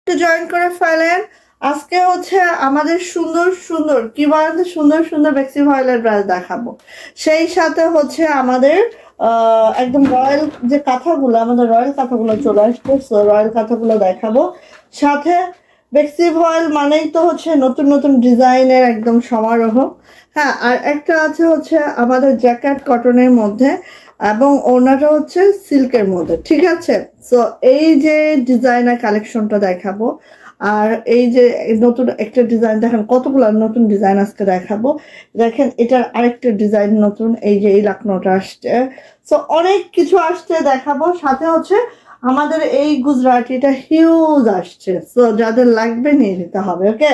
একটু জয়েন করে ফেলেন। আজকে হচ্ছে আমাদের সুন্দর সুন্দর কি বলতে সুন্দর সুন্দর বেক্সি ভয়েলের ব্রাশ দেখাবো। সেই সাথে হচ্ছে আমাদের একদম রয়্যাল যে কাঁথাগুলো, আমাদের রয়্যাল কাঁথাগুলো চলে আসছে, রয়্যাল কাঁথাগুলো দেখাবো। সাথে বেক্সি ভয়েল মানেই তো হচ্ছে নতুন নতুন ডিজাইনের একদম সমারোহ। হ্যাঁ, আর একটা আছে হচ্ছে আমাদের জ্যাকেট কটনের মধ্যে এবং ওনাটা হচ্ছে সিল্কের মধ্যে, ঠিক আছে। সো এই যে ডিজাইনার কালেকশনটা দেখাবো। আর এই যে নতুন একটা ডিজাইন দেখেন, কতগুলো নতুন ডিজাইন আজকে দেখাবো। দেখেন এটার আরেকটা ডিজাইন নতুন, এই যে এই লাকনোটা আসছে। সো অনেক কিছু আসছে দেখাবো। সাথে হচ্ছে আমাদের এই গুজরাটিটা হিউজ আসছে, সো যাদের লাগবে নিয়ে নিতে হবে। ওকে,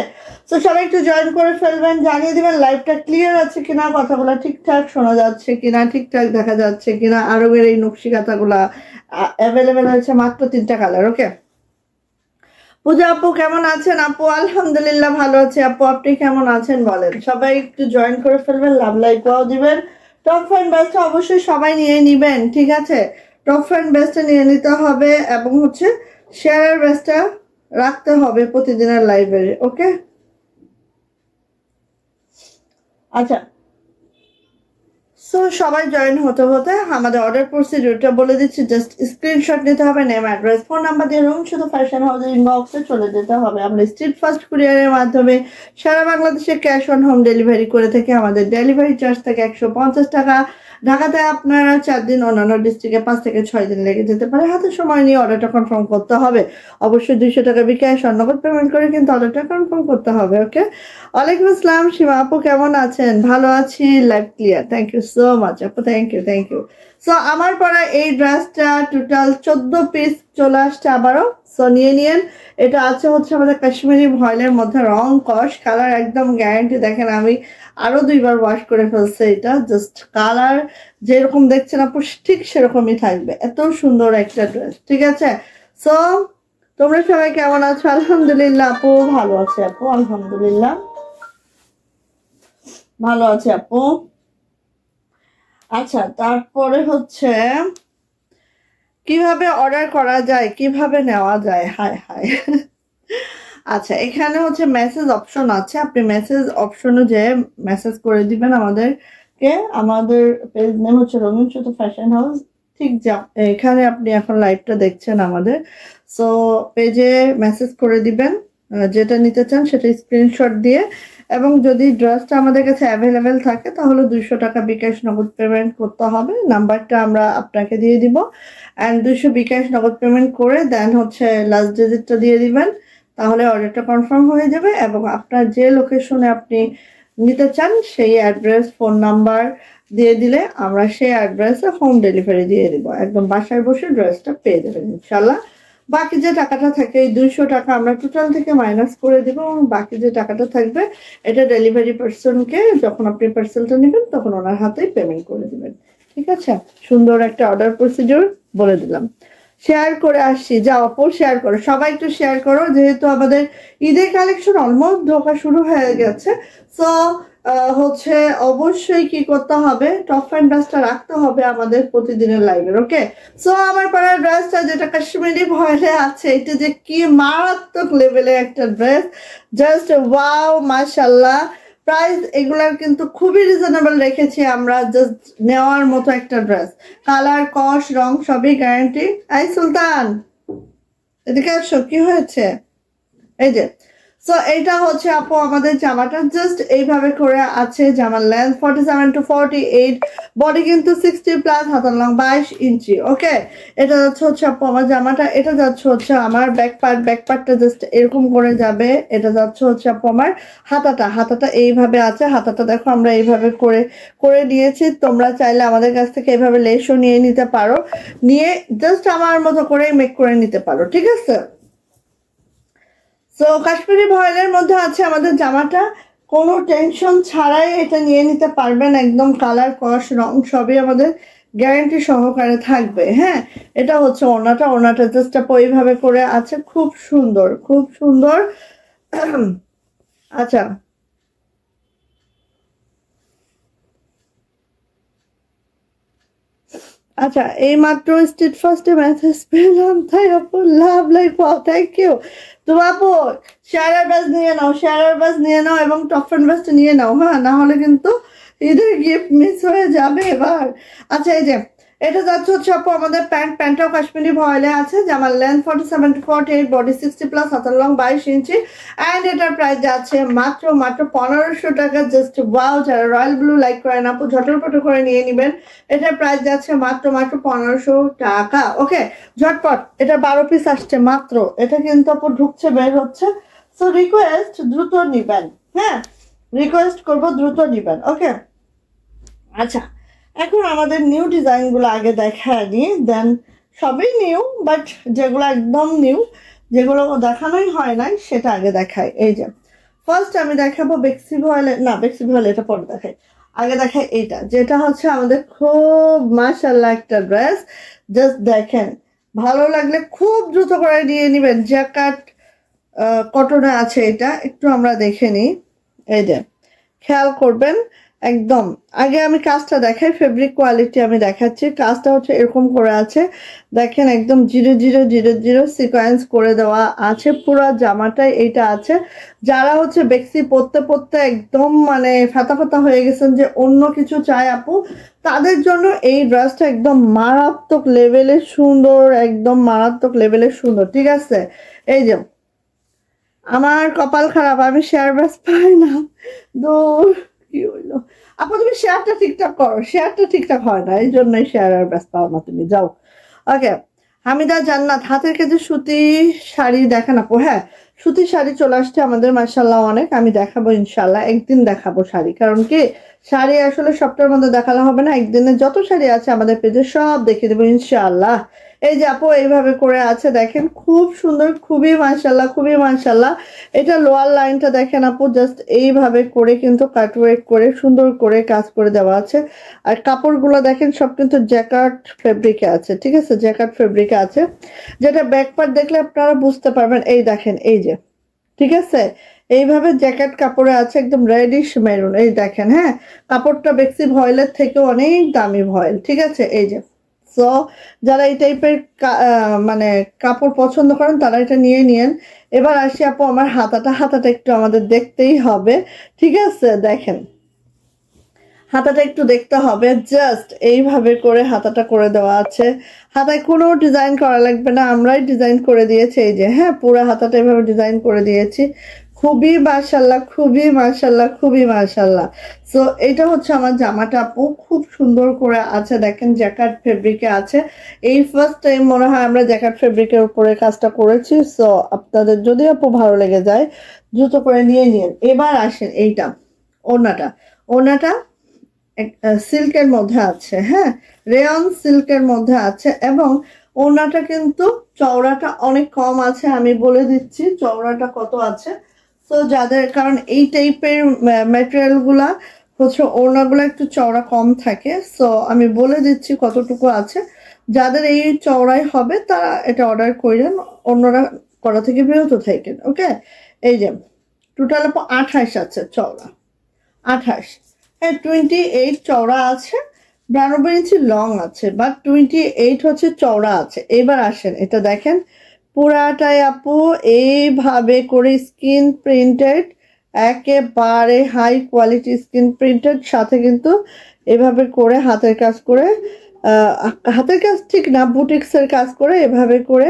সো সবাই একটু জয়েন করে ফেলবেন, জানিয়ে দিবেন লাইভটা ক্লিয়ার আছে কিনা, কথাগুলো ঠিকঠাক শোনা যাচ্ছে কিনা, ঠিকঠাক দেখা যাচ্ছে কিনা। আরবের এই নকশি কাঁথাগুলা অ্যাভেলেবেল হয়েছে মাত্র 3টা কালার। ওকে, পূজা আপু কেমন আছেন? আপু আলহামদুলিল্লাহ ভালো আছে। আপু আপনি কেমন আছেন বলেন? সবাই একটু জয়েন করে ফেলবেন, লাভ লাইক ওয়াও দিবেন। টপ ফ্যান বেস্টটা অবশ্যই সবাই নিয়ে নিবেন, ঠিক আছে। টপ ফ্যান বেস্টটা নিয়ে নিতে হবে এবং হচ্ছে শেয়ারের বেস্টটা রাখতে হবে প্রতিদিনের লাইভে। ওকে, আচ্ছা। সো সবাই জয়েন হতে হতে আমাদের অর্ডার প্রসিডিউরটা বলে দিচ্ছি। জাস্ট স্ক্রিনশট নিতে হবে, নেম অ্যাড্রেস ফোন নাম্বার দিয়ে রুম শুধু ফ্যাশন হাউসের ইনবক্সে চলে যেতে হবে। আমরা স্ট্রিট ফাস্ট কুরিয়ারের মাধ্যমে সারা বাংলাদেশে ক্যাশ অন হোম ডেলিভারি করে থাকি। আমাদের ডেলিভারি চার্জ থাকে 150 টাকা। ঢাকাতে আপনারা 4 দিন, অন্যান্য ডিস্ট্রিক্টে 5 থেকে 6 দিন লেগে যেতে পারে। হাতে সময় নিয়ে অর্ডারটা কনফার্ম করতে হবে। অবশ্যই 200 টাকা বিকাশ নগদ পেমেন্ট করে কিন্তু অর্ডারটা কনফার্ম করতে হবে। ওকে, ওয়ালাইকুম আসসালাম সীমা আপু, কেমন আছেন? ভালো আছি, live clear. Thank you so much আপু, thank you thank you. So আমার পরা এই ড্রেসটা টোটাল 14 পিস চলে আসছে আবারও। সো নিয়ে নিয়েন। এটা আছে হচ্ছে আমাদের কাশ্মীরি ভয়েলের মধ্যে, রং কস কালার একদম গ্যারান্টি। দেখেন আমি আরো 2বার ওয়াশ করে ফেলছে। এটা জাস্ট কালার যেরকম দেখছেন আপু ঠিক সেরকমই থাকবে। এত সুন্দর একটা ড্রেস, ঠিক আছে। সো তোমরা সবাই কেমন আছো? আলহামদুলিল্লাহ আপু ভালো আছে। আপু আলহামদুলিল্লাহ ভালো আছে আপু। আচ্ছা, তারপরে হচ্ছে কিভাবে অর্ডার করা যায়, কিভাবে নেওয়া যায়? হায় হায়। আচ্ছা, এখানে হচ্ছে মেসেজ অপশন আছে। আপনি মেসেজ অপশনে যে মেসেজ করে দিবেন আমাদেরকে। আমাদের পেজ নেম হচ্ছে রঙিন সুতো ফ্যাশন হাউস। ঠিক যা এখানে আপনি এখন লাইভটা দেখছেন আমাদের। সো পেজে মেসেজ করে দিবেন যেটা নিতে চান সেটা স্ক্রিনশট দিয়ে। এবং যদি ড্রেসটা আমাদের কাছে অ্যাভেলেবেল থাকে তাহলে 200 টাকা বিকাশ নগদ পেমেন্ট করতে হবে। নাম্বারটা আমরা আপনাকে দিয়ে দিব। অ্যান্ড 200 বিকাশ নগদ পেমেন্ট করে দেন হচ্ছে লাস্ট ডিজিটটা দিয়ে দিবেন। তাহলে অর্ডারটা কনফার্ম হয়ে যাবে এবং আপনার যে লোকেশনে আপনি নিতে চান সেই অ্যাড্রেস ফোন নাম্বার দিয়ে দিলে আমরা সেই অ্যাড্রেসে হোম ডেলিভারি দিয়ে দিব। একদম বাসায় বসে ড্রেসটা পেয়ে যাবেন ইনশাল্লাহ। বাকি যে টাকাটা থাকে এই 200 টাকা আমরা টোটাল থেকে মাইনাস করে দিব এবং বাকি যে টাকাটা থাকবে এটা ডেলিভারি পার্সনকে যখন আপনি পার্সেলটা নেবেন তখন ওনার হাতেই পেমেন্ট করে দিবেন, ঠিক আছে। সুন্দর একটা অর্ডার প্রসিডিউর বলে দিলাম। শেয়ার করে আসছি, যাও আপু শেয়ার করো, সবাই একটু শেয়ার করো। যেহেতু আমাদের ঈদের কালেকশন অলমোস্ট ঢোকা শুরু হয়ে গেছে। সো হচ্ছে অবশ্যই কি করতে হবে, টপ অ্যান্ড ড্রেসটা রাখতে হবে আমাদের প্রতিদিনের লাইভের। ওকে, সো আমার পাড়ার ড্রেসটা যেটা কাশ্মীরি ভয়েলে আছে, এটা যে কি মারাত্মক লেভেলের একটা ড্রেস। জাস্ট ওয়াও, মাশাল্লাহ। প্রাইস এগুলার কিন্তু খুবই রিজনেবল রেখেছি আমরা, জাস্ট নেওয়ার মতো একটা ড্রেস। কালার কস রং সবই গ্যারান্টি। এই সুলতান এদিকে আসো, কি হয়েছে? এই যে, সো এইটা হচ্ছে আপু আমাদের জামাটা জাস্ট এইভাবে করে আছে। জামার লেন্থ 47 to 48, বডি কিন্তু 60 প্লাস, হাতার লং 22 ইঞ্চি। ওকে, এটা যাচ্ছে হচ্ছে আপু আমার জামাটা। এটা যাচ্ছে হচ্ছে আমার ব্যাক পার্টটা জাস্ট এরকম করে যাবে। এটা যাচ্ছে হচ্ছে আপু আমার হাতাটা এইভাবে আছে। হাতাটা দেখো আমরা এইভাবে করে করে নিয়েছি। তোমরা চাইলে আমাদের কাছ থেকে এইভাবে লেসও নিয়ে নিতে পারো, নিয়ে জাস্ট আমার মতো করে মেক করে নিতে পারো, ঠিক আছে। সো কাশ্মীরি ভয়েলের মধ্যে আছে আমাদের জামাটা। কোনো টেনশন ছাড়াই এটা নিয়ে নিতে পারবেন। একদম কালার কস রং সবই আমাদের গ্যারান্টি সহকারে থাকবে। হ্যাঁ, এটা হচ্ছে ওড়নাটা জাস্ট ওইভাবে করে আছে, খুব সুন্দর খুব সুন্দর। আচ্ছা, আচ্ছা, এই মাত্র স্ট্রিট ফার্স্টে মেসেজ পেলাম, তাই আপু love like wow, thank you. তো আপু শেয়ারার ব্যাস নিয়ে নাও, শেয়ারার ব্যাস নিয়ে নাও এবং টপ ফ্রেন্ড ব্যাসটা নিয়ে নাও, হ্যাঁ, না হলে কিন্তু ঈদের গিফট মিস হয়ে যাবে এবার। আচ্ছা, এই যে এটা যাচ্ছে হচ্ছে আপু আমাদের প্যান্টটাও কাশ্মীরি ভয়েলে আছে, জামার লেন্থ 47 to 48, বডি 60 প্লাস, হাতার লং 22 ইঞ্চি, অ্যান্ড এটার প্রাইস যাচ্ছে মাত্র 1500 টাকা। জাস্ট ওয়াও, যারা রয়্যাল ব্লু লাইক করেন আপু ঝটপট করে নিয়ে নেবেন। এটার প্রাইস যাচ্ছে মাত্র 1500 টাকা। ওকে, ঝটপট, এটা 12 পিস আসছে মাত্র, এটা কিন্তু আপু ঢুকছে বের হচ্ছে। সো রিকোয়েস্ট দ্রুত নিবেন, হ্যাঁ, রিকোয়েস্ট করবো দ্রুত নিবেন। ওকে, আচ্ছা, এখন আমাদের নিউ ডিজাইনগুলো আগে দেখায় নি, দেন সবই নিউ, বাট যেগুলো একদম নিউ, যেগুলো দেখানোই হয় নাই সেটা আগে দেখাই। এই যে ফার্স্ট আমি দেখাবো বেক্সি ভয়েল, না বেক্সি ভয়েল এটা পরে দেখাই, আগে দেখাই এইটা, যেটা হচ্ছে আমাদের খুব মাশাআল্লাহ একটা ড্রেস। জাস্ট দেখেন, ভালো লাগলে খুব দ্রুত করে নিয়ে নিবেন। জ্যাকাট কটনে আছে, এটা একটু আমরা দেখে নিই। এই যে খেয়াল করবেন একদম, আগে আমি কাজটা দেখাই, ফেব্রিক কোয়ালিটি আমি দেখাচ্ছি। কাজটা হচ্ছে এরকম করে আছে, দেখেন একদম 0000 সিকোয়েন্স করে দেওয়া আছে, পুরো জামাটাই এইটা আছে। যারা হচ্ছে বেক্সি পরতে পরতে একদম মানে ফাতা ফাতা হয়ে গেছেন, যে অন্য কিছু চাই আপু, তাদের জন্য এই ড্রেসটা একদম মারাত্মক লেভেলের সুন্দর, একদম মারাত্মক লেভেলের সুন্দর। ঠিক আছে, এই যে আমার কপাল খারাপ, আমি শেয়ার ব্যাস পাই না, দূর, কি হইলো আপু, তুমি শেয়ারটা ঠিকঠাক করো, শেয়ারটা ঠিকঠাক হয় না, এই জন্যই শেয়ার আর ব্যাস পাও না তুমি, যাও। ওকে, হামিদা জান্নাত, হাতের কাছে সুতি শাড়ি দেখান আপু। হ্যাঁ, সুতি শাড়ি চলে আসছে আমাদের মাশাআল্লাহ অনেক, আমি দেখাবো ইনশাআল্লাহ, একদিন দেখাবো শাড়ি, কারণ কি শাড়ি আসলে সবটার মধ্যে দেখালে হবে না, একদিনে যত শাড়ি আছে আমাদের পেজে সব দেখিয়ে দেবো ইনশাআল্লাহ। এই যে আপু এইভাবে করে আছে, দেখেন খুব সুন্দর, খুবই মাশাআল্লাহ, খুবই মাশাআল্লাহ। এটা লোয়ার লাইনটা দেখেন আপু, জাস্ট এইভাবে করে কিন্তু কাটওয়ার্ক করে সুন্দর করে কাজ করে দেওয়া আছে। আর কাপড়গুলো দেখেন সব কিন্তু জ্যাকার্ড ফেব্রিকে আছে, ঠিক আছে, জ্যাকার্ড ফেব্রিকে আছে, যেটা ব্যাক পার্ট দেখলে আপনারা বুঝতে পারবেন। এই দেখেন, এই যে, ঠিক আছে, এইভাবে জ্যাকেট কাপড়ে আছে, একদম রেডিশ মেরুন, এই দেখেন, হ্যাঁ, কাপড়টা বেক্সি ভয়েলের থেকে অনেক দামি ভয়েল, ঠিক আছে। এই যে, সো যারা এই টাইপের মানে কাপড় পছন্দ করেন তারা এটা নিয়ে নিয়েন। এবার আসি আপু আমার হাতাটা একটু আমাদের দেখতেই হবে, ঠিক আছে, দেখেন হাতাটা একটু দেখতে হবে, জাস্ট এইভাবে করে হাতাটা করে দেওয়া আছে। হাতায় কোনো ডিজাইন করা লাগবে না, আমরাই ডিজাইন করে দিয়েছি। এই যে, হ্যাঁ, পুরো হাতাটা এভাবে ডিজাইন করে দিয়েছি, খুবই মাশাআল্লাহ, খুবই মাশাআল্লাহ, খুবই মাশাআল্লাহ। সো এটা হচ্ছে আমার জামাটা আপু, খুব সুন্দর করে আছে, দেখেন জ্যাকেট ফেব্রিকে আছে। এই ফার্স্ট টাইম মনে হয় আমরা জ্যাকেট ফেব্রিকের উপরে কাজটা করেছি। সো আপনাদের যদি আপু ভালো লেগে যায় দ্রুত করে নিয়ে নিন। এবার আসেন এইটা, ওড়নাটা, ওড়নাটা সিল্কের মধ্যে আছে, হ্যাঁ, রেয়ন সিল্কের মধ্যে আছে, এবং ওড়নাটা কিন্তু চওড়াটা অনেক কম আছে, আমি বলে দিচ্ছি চওড়াটা কত আছে। তো যাদের, কারণ এই টাইপের ম্যাটেরিয়াল গুলা হচ্ছে ওড়নাগুলো একটু চওড়া কম থাকে, সো আমি বলে দিচ্ছি কতটুকু আছে। যাদের এই চওড়াই হবে তারা এটা অর্ডার করেন, অন্যরা করা থেকে বিরত থাকেন। ওকে, এই যে টোটাল 28 আছে চওড়া, 28, হ্যাঁ, 28 চওড়া আছে, 92 ইঞ্চি লং আছে, বাট 28 হচ্ছে চওড়া আছে। এবার আসেন, এটা দেখেন পুরাটাই আপু এইভাবে করে স্কিন প্রিন্টেড, একেবারে হাই কোয়ালিটি স্কিন প্রিন্টেড, সাথে কিন্তু এভাবে করে হাতের কাজ করে, হাতের কাজ ঠিক না, বুটিক্সের কাজ করে এভাবে করে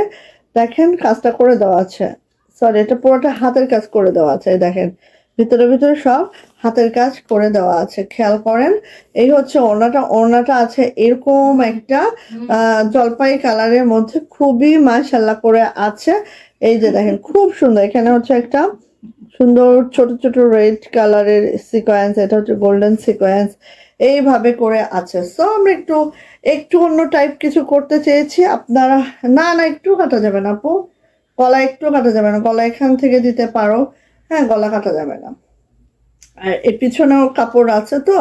দেখেন কাজটা করে দেওয়া আছে। সরি, এটা পুরোটা হাতের কাজ করে দেওয়া আছে, দেখেন ভিতরে ভিতরে সব হাতের কাজ করে দেওয়া আছে, খেয়াল করেন। এই হচ্ছে ওড়নাটা, ওড়নাটা আছে এরকম একটা জলপাই কালারের মধ্যে, খুবই মাশাআল্লাহ করে আছে। এই যে দেখেন খুব সুন্দর, এখানে হচ্ছে একটা সুন্দর ছোট ছোট রেড কালারের সিকোয়েন্স, এটা হচ্ছে গোল্ডেন সিকোয়েন্স, এইভাবে করে আছে। সো আমরা একটু একটু অন্য টাইপ কিছু করতে চেয়েছি। আপনারা, না না, একটু কাটা যাবে না আপু, গলা একটু কাটা যাবে না, গলা এখান থেকে দিতে পারো, হ্যাঁ, গলা কাটা যাবে না। আর এর পিছনেও কাপড় আছে, তো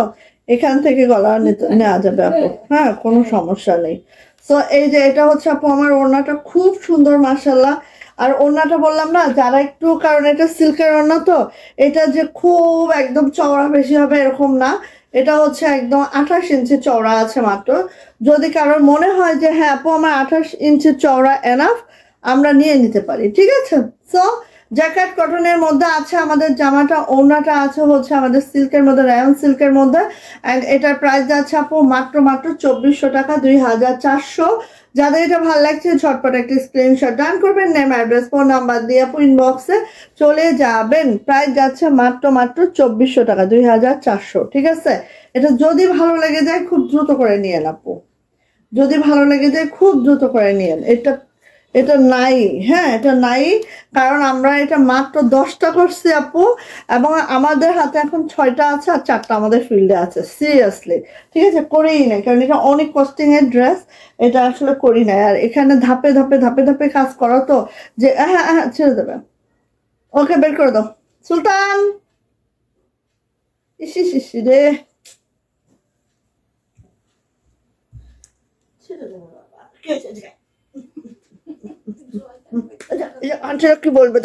এখান থেকে গলা নেওয়া যাবে আপু, হ্যাঁ, কোনো সমস্যা নেই। সো এই যে এটা হচ্ছে আপু আমার ওড়নাটা, খুব সুন্দর মাশাআল্লাহ। আর ওড়নাটা বললাম না, যারা একটু, কারণ এটা সিল্কের ওড়না, তো এটা যে খুব একদম চওড়া বেশি হবে এরকম না, এটা হচ্ছে একদম 28 ইঞ্চি চওড়া আছে মাত্র। যদি কারোর মনে হয় যে হ্যাঁ আপু আমার 28 ইঞ্চি চওড়া এনাফ, আমরা নিয়ে নিতে পারি, ঠিক আছে। সো জ্যাকেট কটনের মধ্যে আছে আমাদের জামাটা, ওড়নাটা আছে হচ্ছে আমাদের সিল্কের মধ্যে, রায়ন সিল্কের মধ্যে। অ্যান্ড এটার প্রাইস যাচ্ছে আপু মাত্র 2400 টাকা, 2400। যাদের এটা ভালো লাগছে ঝটপট একটা স্ক্রিনশট ডান করবেন, নেম অ্যাড্রেস ফোন নাম্বার দিয়ে আপু ইনবক্সে চলে যাবেন। প্রাইস যাচ্ছে মাত্র 2400 টাকা, 2400, ঠিক আছে। এটা যদি ভালো লেগে যায় খুব দ্রুত করে নিয়েন আপু, যদি ভালো লেগে যায় খুব দ্রুত করে নিয়েন। এটা নাই, হ্যাঁ এটা নাই, কারণ আমরা এটা মাত্র 10টা করছি আপু, এবং আমাদের হাতে এখন 6টা আছে আর 4টা আমাদের ফিল্ডে আছে। সিরিয়াসলি, ঠিক আছে, করেই নাই, কারণ এটা অনেক কস্টিং এর ড্রেস, এটা আসলে করি নাই। আর এখানে ধাপে ধাপে ধাপে ধাপে কাজ করা তো, যে হ্যাঁ হ্যাঁ ছেড়ে দেবে। ওকে বের করে দাও সুলতান। ইসি ইসি রে, ছেড়ে দেবো বাবা, কি হয়েছে? আন্টিরা কি বলবে?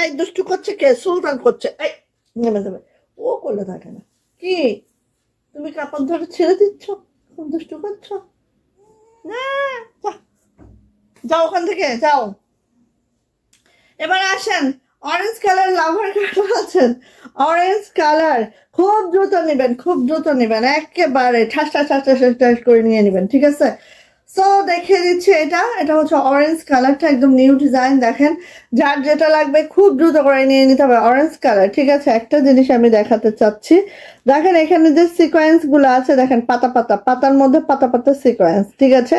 এই দুষ্টু করছে কে? সুলতান করছে, এই নেমে যাবে, ও করলে থাকে না। কি তুমি কাপড় ধরে ছেড়ে দিচ্ছ? খুব দুষ্টু করছো না, যাও ওখান থেকে যাও। এবার আসেন, অরেঞ্জ কালার লাভার কালার আছেন, অরেঞ্জ কালার খুব দ্রুত নেবেন, খুব দ্রুত নেবেন, একেবারে ঠাস ঠাস ঠাস ঠাস ঠাস করে নিয়ে নেবেন, ঠিক আছে। সো দেখিয়ে দিচ্ছি, এটা হচ্ছে অরেঞ্জ কালারটা, একদম নিউ ডিজাইন। দেখেন যার যেটা লাগবে খুব দ্রুত করে নিয়ে নিতে হবে, অরেঞ্জ কালার, ঠিক আছে। একটা জিনিস আমি দেখাতে চাচ্ছি, দেখেন এখানে যে সিকোয়েন্স গুলো আছে, দেখেন পাতা পাতা, পাতার মধ্যে পাতা পাতা সিকোয়েন্স, ঠিক আছে।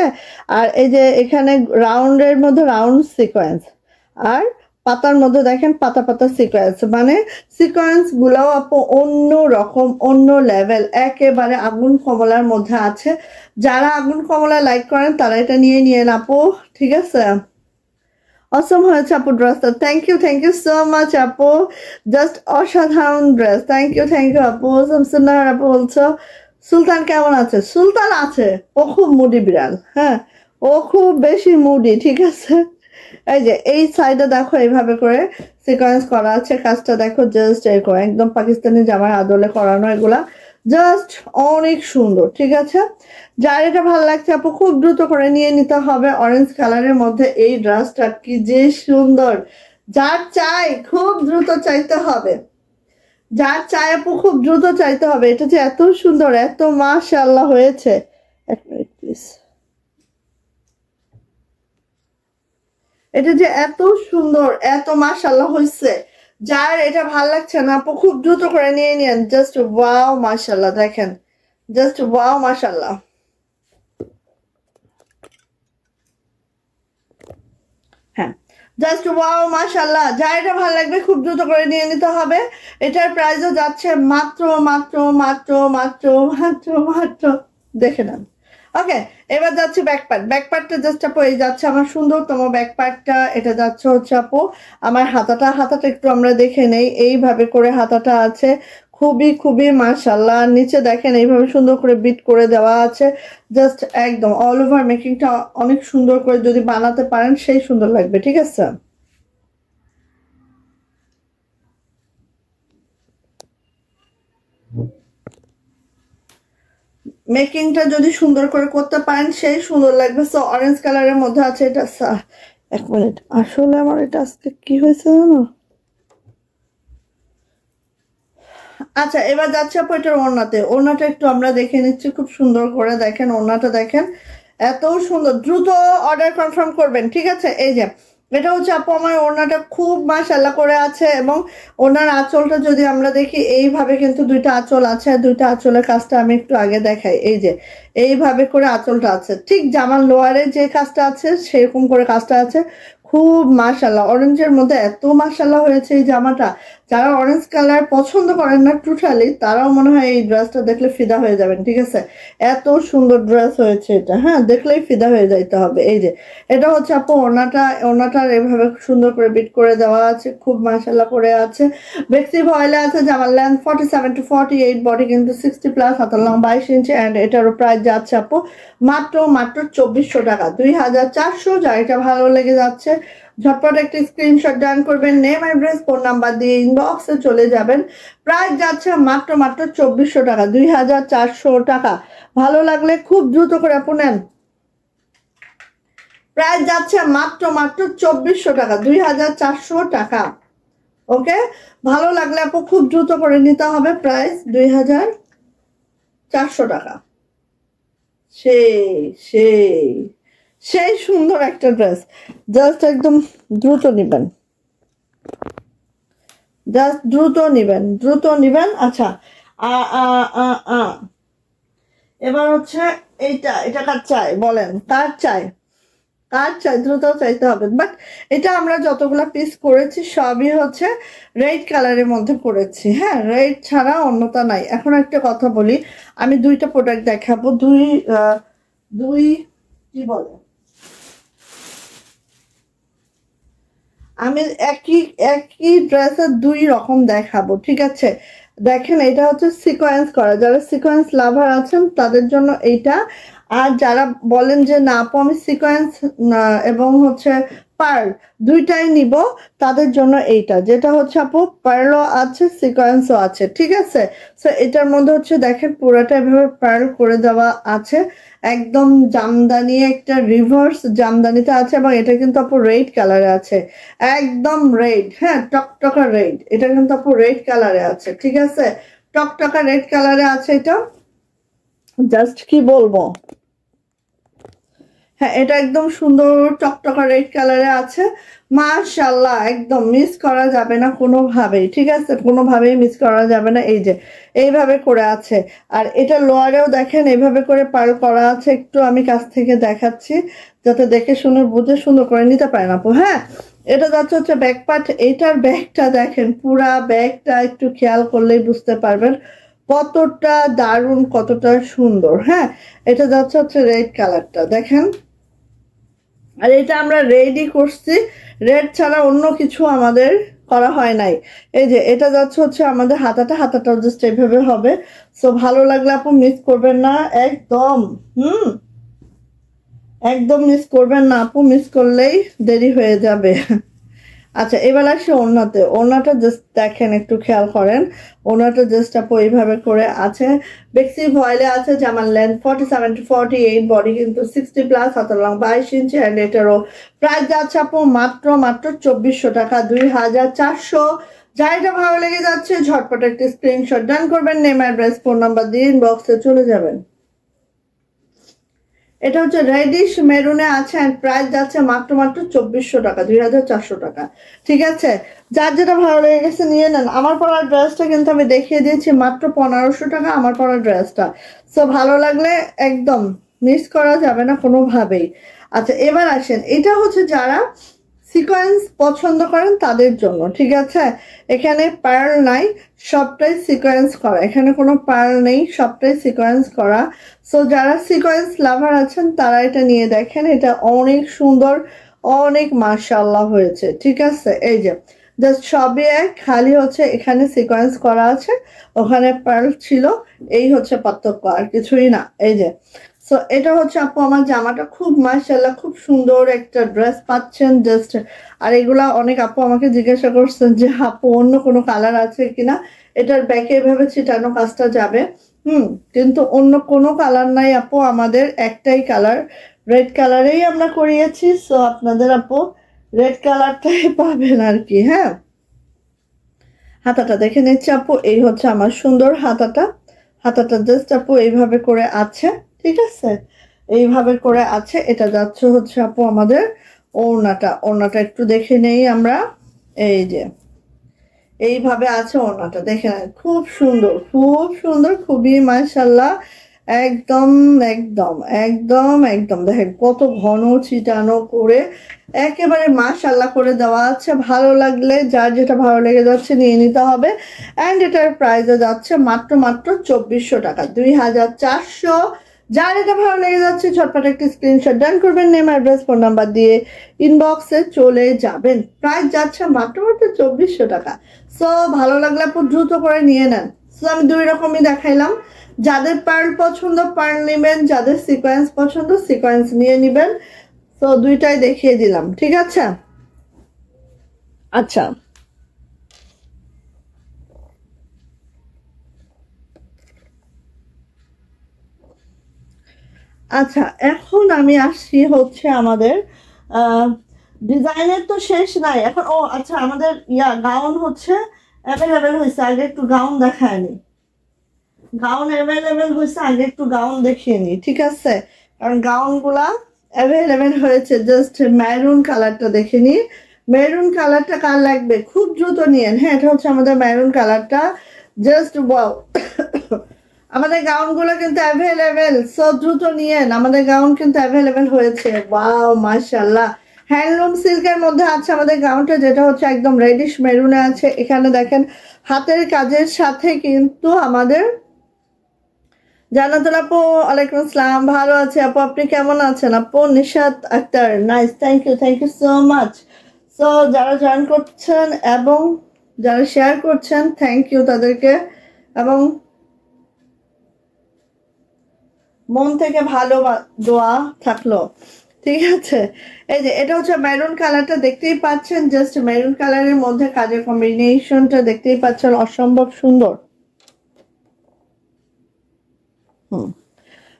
আর এই যে এখানে রাউন্ডের মধ্যে রাউন্ড সিকোয়েন্স, আর পাতার মধ্যে দেখেন পাতা পাতা সিকোয়েন্স, মানে সিকোয়েন্স গুলাও আপু অন্য রকম, অন্য লেভেল, একেবারে আগুন কমলার মধ্যে আছে। যারা আগুন কমলা লাইক করেন তারা এটা নিয়ে নিয়েন আপু, ঠিক আছে। অসম হয়েছে আপু ড্রেসটা, থ্যাংক ইউ সো মাচ আপু, জাস্ট অসাধারণ ড্রেস, থ্যাংক ইউ আপু। শামসুন্নাহার আপু বলছো সুলতান কেমন আছে? সুলতান আছে, ও খুব মুডি বিড়াল, হ্যাঁ ও খুব বেশি মুডি, ঠিক আছে। এই যে এই সাইডে দেখো এইভাবে করে সিকোয়েন্স করা আছে, কাজটা দেখো জাস্ট এরকম একদম পাকিস্তানি জামার আদলে করানো, এগুলা জাস্ট অনেক সুন্দর, ঠিক আছে। যার এটা ভালো লাগছে আপু খুব দ্রুত করে নিয়ে নিতে হবে। অরেঞ্জ কালারের মধ্যে এই ড্রেসটা কি যে সুন্দর, যার চাই খুব দ্রুত চাইতে হবে, যার চাই আপু খুব দ্রুত চাইতে হবে। এটা যে এত সুন্দর, এত মাশাআল্লাহ হয়েছে। এক মিনিট প্লিজ, এটা যে এত সুন্দর, এত মাশাআল্লাহ হয়েছে, যার এটা ভাল লাগছে না আপু খুব দ্রুত করে নিয়ে নিন। জাস্ট ওয়াও মাশাআল্লাহ, দেখেন জাস্ট ওয়াও মাশাআল্লাহ, হ্যাঁ জাস্ট ওয়াও মাশাআল্লাহ। যার এটা ভালো লাগবে খুব দ্রুত করে নিয়ে নিতে হবে। এটার প্রাইসও যাচ্ছে মাত্র মাত্র মাত্র মাত্র মাত্র মাত্র, দেখে নেন। ওকে, এবার যাচ্ছে ব্যাকপার্টটা জাস্ট আপু এই যাচ্ছে আমার সুন্দরতম ব্যাকপার্টটা, এটা যাচ্ছে হচ্ছে আপু আমার হাতাটা একটু আমরা দেখে নেই। এইভাবে করে হাতাটা আছে, খুবই খুবই মাশাআল্লাহ। নিচে দেখেন এইভাবে সুন্দর করে বিট করে দেওয়া আছে, জাস্ট একদম অল ওভার মেকিংটা অনেক সুন্দর করে যদি বানাতে পারেন সেই সুন্দর লাগবে, ঠিক আছে। মেকিংটা যদি সুন্দর করে করতে পারেন সেই সুন্দর লাগবে। সো অরেঞ্জ কালারের মধ্যে আছে এটা। এক মিনিট, আসলে আমার এটা আজকে কি হয়েছে জানো? আচ্ছা এবার যাচ্ছে আপু এটার ওড়নাতে, ওড়নাটা একটু আমরা দেখে নিচ্ছি খুব সুন্দর করে। দেখেন ওড়নাটা দেখেন এত সুন্দর, দ্রুত অর্ডার কনফার্ম করবেন, ঠিক আছে। এই যে এটা হচ্ছে আপু আমার ওড়নাটা খুব মাশাআল্লাহ করে আছে, এবং ওনার আঁচলটা যদি আমরা দেখি এইভাবে কিন্তু দুইটা আঁচল আছে, দুইটা আঁচলের কাজটা আমি একটু আগে দেখাই। এই যে এইভাবে করে আঁচলটা আছে, ঠিক জামার লোয়ারে যে কাজটা আছে সেরকম করে কাজটা আছে, খুব মাশাআল্লাহ। অরেঞ্জের মধ্যে এত মাশাআল্লাহ হয়েছে এই জামাটা, যারা অরেঞ্জ কালার পছন্দ করেন না টোটালি তারাও মনে হয় এই ড্রেসটা দেখলে ফিদা হয়ে যাবেন, ঠিক আছে। এত সুন্দর ড্রেস হয়েছে এটা, হ্যাঁ দেখলেই ফিদা হয়ে যাইতে হবে। এই যে এটা হচ্ছে আপু ওড়নাটার এভাবে সুন্দর করে বিট করে দেওয়া আছে, খুব মাশাআল্লাহ করে আছে। বেক্সি ভয়েলে আছে, জামার লেন্থ 47 to 48, বডি কিন্তু 60+, হাতার লং 22 ইঞ্চি। অ্যান্ড এটারও প্রাইস যাচ্ছে আপু মাত্র 2400 টাকা, 2400। যা এটা ভালো লেগে যাচ্ছে ঝটপট একটা স্ক্রিনশট ডান করবেন, নেম অ্যাড্রেস ফোন নাম্বার দিয়ে ইনবক্সে চলে যাবেন। প্রাইস যাচ্ছে মাত্র 2400 টাকা, 2400 টাকা। ভালো লাগলে খুব দ্রুত করে আপু নেন। প্রাইস যাচ্ছে মাত্র 2400 টাকা, 2400 টাকা। ওকে, ভালো লাগলে আপু খুব দ্রুত করে নিতে হবে। প্রাইস 2400 টাকা। সেই সেই সেই সুন্দর একটা ড্রেস, জাস্ট একদম দ্রুত নিবেন, জাস্ট দ্রুত নিবেন, দ্রুত নিবেন। আচ্ছা, এবার হচ্ছে এটা কার চাই বলেন, কার চাই, কার চাই, দ্রুত চাইতে হবে। বাট এটা আমরা যতগুলা পিস করেছি সবই হচ্ছে রেড কালারের মধ্যে করেছি। হ্যাঁ, রেড ছাড়া অন্যতা নাই। এখন একটা কথা বলি, আমি দুইটা প্রোডাক্ট দেখাবো, দুই কি বলে, আমি একই একই ড্রেসের দুই রকম দেখাবো, ঠিক আছে? দেখেন, এটা হচ্ছে সিকোয়েন্স করা, যারা সিকোয়েন্স লাভার আছেন তাদের জন্য এইটা। আর যারা বলেন যে না আপু আমি সিকোয়েন্স এবং হচ্ছে পার্ল দুইটাই নিব, তাদের জন্য এইটা, যেটা হচ্ছে আপু পার্লও আছে সিকোয়েন্সও আছে, ঠিক আছে? সো এটার মধ্যে হচ্ছে দেখেন পুরোটা এভাবে পার্ল করে দেওয়া আছে, একদম জামদানি, একটা রিভার্স জামদানিতে আছে, এবং এটা কিন্তু আপু রেড কালারে আছে, একদম রেড। হ্যাঁ, টকটকা রেড, এটা কিন্তু আপু রেড কালারে আছে, ঠিক আছে? টকটকা রেড কালারে আছে এটা, জাস্ট কি বলবো, হ্যাঁ এটা একদম সুন্দর টকটকা রেড কালারে আছে। মাশাআল্লাহ, একদম মিস করা যাবে না কোনোভাবেই, ঠিক আছে? কোনোভাবেই মিস করা যাবে না। এই যে এইভাবে করে আছে, আর এটা লোয়ারেও দেখেন এইভাবে করে পার করা আছে। একটু আমি কাছ থেকে দেখাচ্ছি যাতে দেখে শুনে বুঝে সুন্দর করে নিতে পারেন আপু। হ্যাঁ, এটা যাচ্ছে হচ্ছে ব্যাক পার্ট, এইটার ব্যাগটা দেখেন, পুরা ব্যাগটা একটু খেয়াল করলেই বুঝতে পারবেন কতটা দারুণ, কতটা সুন্দর। হ্যাঁ, এটা যাচ্ছে হচ্ছে রেড কালারটা দেখেন, আর এটা আমরা রেডই করছি, রেড ছাড়া অন্য কিছু আমাদের করা হয় নাই। এই যে এটা যাচ্ছে হচ্ছে আমাদের হাতাটাও জাস্ট এইভাবে হবে। সো ভালো লাগলে আপু মিস করবেন না একদম। একদম মিস করবেন না আপু, মিস করলেই দেরি হয়ে যাবে। আচ্ছা, এবার আসি ওড়নাতে। ওড়নাটা জাস্ট দেখেন, একটু খেয়াল করেন, ওড়নাটা জাস্ট আপু এইভাবে করে আছে। বেক্সি ভয়েলে আছে, জামার লেন্থ 47 to 48, বডি কিন্তু 60+, হাতের লং 22 ইঞ্চি, অ্যান্ড এটারও প্রাইস যাচ্ছে আপু মাত্র 2400 টাকা, 2400। যা এটা ভালো লেগে যাচ্ছে ঝটপট একটি স্ক্রিনশট ডান করবেন, নেম অ্যাড্রেস ফোন নাম্বার দিয়ে ইনবক্সে চলে যাবেন। এটা হচ্ছে রেডিশ মেরুনে আছে, এন্ড প্রাইস যাচ্ছে মাত্র 2400 টাকা, 2400 টাকা, ঠিক আছে? যার যেটা ভালো লেগে গেছে নিয়ে নেন। আমার পরার ড্রেসটা কিন্তু আমি দেখিয়ে দিয়েছি মাত্র 1500 টাকা, আমার পরার ড্রেসটা। সো ভালো লাগলে একদম মিস করা যাবে না কোনোভাবেই। আচ্ছা, এবার আসেন, এটা হচ্ছে যারা সিকোয়েন্স পছন্দ করেন তাদের জন্য, ঠিক আছে? এখানে পার্ল নাই, সবটাই সিকোয়েন্স করা, এখানে কোনো পার্ল নেই, সবটাই সিকোয়েন্স করা। সো যারা সিকোয়েন্স লাভার আছেন তারা এটা নিয়ে দেখেন, এটা অনেক সুন্দর, অনেক মাশাআল্লাহ হয়েছে, ঠিক আছে? এই যে জাস্ট সবই এক, খালি হচ্ছে এখানে সিকোয়েন্স করা আছে, ওখানে পার্ল ছিল, এই হচ্ছে পার্থক্য, আর কিছুই না। এই যে সো এটা হচ্ছে আপু আমার জামাটা, খুব মাশাআল্লাহ, খুব সুন্দর একটা ড্রেস পাচ্ছেন জাস্ট। আর এগুলা অনেক আপু আমাকে জিজ্ঞাসা করছেন যে আপু অন্য কোনো কালার আছে কিনা, এটার ব্যাকে এভাবে ছিটানো কাজটা যাবে, কিন্তু অন্য কোনো কালার নাই আপু, আমাদের একটাই কালার, রেড কালারেই আমরা করিয়েছি। সো আপনাদের আপু রেড কালারটাই পাবেন আর কি। হ্যাঁ, হাতাটা দেখে নিচ্ছি আপু, এই হচ্ছে আমার সুন্দর হাতাটা, হাতাটা জাস্ট আপু এইভাবে করে আছে, ঠিক আছে? এইভাবে করে আছে। এটা যাচ্ছে হচ্ছে আপু আমাদের ওড়নাটা, ওড়নাটা একটু দেখে নেই আমরা। এই যে এইভাবে আছে ওড়নাটা, দেখে নেন, খুব সুন্দর, খুব সুন্দর, খুবই মাশাআল্লাহ, একদম একদম একদম একদম দেখেন কত ঘন ছিটানো করে একেবারে মাশাআল্লাহ করে দেওয়া আছে। ভালো লাগলে যার যেটা ভালো লেগে যাচ্ছে নিয়ে নিতে হবে। অ্যান্ড এটার প্রাইসে যাচ্ছে মাত্র 2400 টাকা, 2400। যার এটা ভালো লেগে যাচ্ছে ঝটপট একটি স্ক্রিনশট ডান করবেন, নেম অ্যাড্রেস ফোন নাম্বার দিয়ে ইনবক্সে চলে যাবেন। প্রাইস যাচ্ছে মাত্র 2400 টাকা। সো ভালো লাগলে আপু দ্রুত করে নিয়ে নেন। সো আমি দুই রকমই দেখাইলাম, যাদের পার্ল পছন্দ পার্ল নেবেন, যাদের সিকোয়েন্স পছন্দ সিকোয়েন্স নিয়ে নেবেন। তো দুইটাই দেখিয়ে দিলাম, ঠিক আছে? আচ্ছা আচ্ছা, এখন আমি আসছি হচ্ছে আমাদের ডিজাইনের তো শেষ নাই এখন। ও আচ্ছা, আমাদের গাউন হচ্ছে অ্যাভেলেবেল হয়েছে, আগে একটু গাউন দেখায়নি। গাউন অ্যাভেলেবেল হয়েছে, আগে একটু গাউন দেখিয়ে নি, ঠিক আছে? কারণ গাউনগুলা অ্যাভেলেবেল হয়েছে। জাস্ট মেরুন কালারটা দেখে নি। মেরুন কালারটা কার লাগবে খুব দ্রুত নিয়েন। হ্যাঁ, এটা হচ্ছে আমাদের মেরুন কালারটা। জাস্ট ওয়াও, আমাদের গাউনগুলো কিন্তু অ্যাভেলেবেল, সো দ্রুত নিয়েন। আমাদের গাউন কিন্তু অ্যাভেলেবেল হয়েছে। ওয়াও, মাশাআল্লাহ। হ্যান্ডলুম সিল্কের মধ্যে আছে আমাদের গাউনটা, যেটা হচ্ছে একদম রেডিশ মেরুনে আছে। এখানে দেখেন হাতের কাজের সাথে কিন্তু আমাদের জান্নাতুল আপু, ওয়ালাইকুম আসসালাম। ভালো আছে আপু, আপনি কেমন আছেন আপু? Nishat Akter, nice, thank you so much. So যারা জয়েন করছেন এবং যারা শেয়ার করছেন, থ্যাংক ইউ তাদেরকে। এবং মন থেকে ভালো দোয়া থাকলো, ঠিক আছে? এই যে এটা হচ্ছে মেরুন কালারটা, দেখতেই পাচ্ছেন। জাস্ট মেরুন কালারের মধ্যে কাজের কম্বিনেশনটা দেখতেই পাচ্ছেন, অসম্ভব সুন্দর।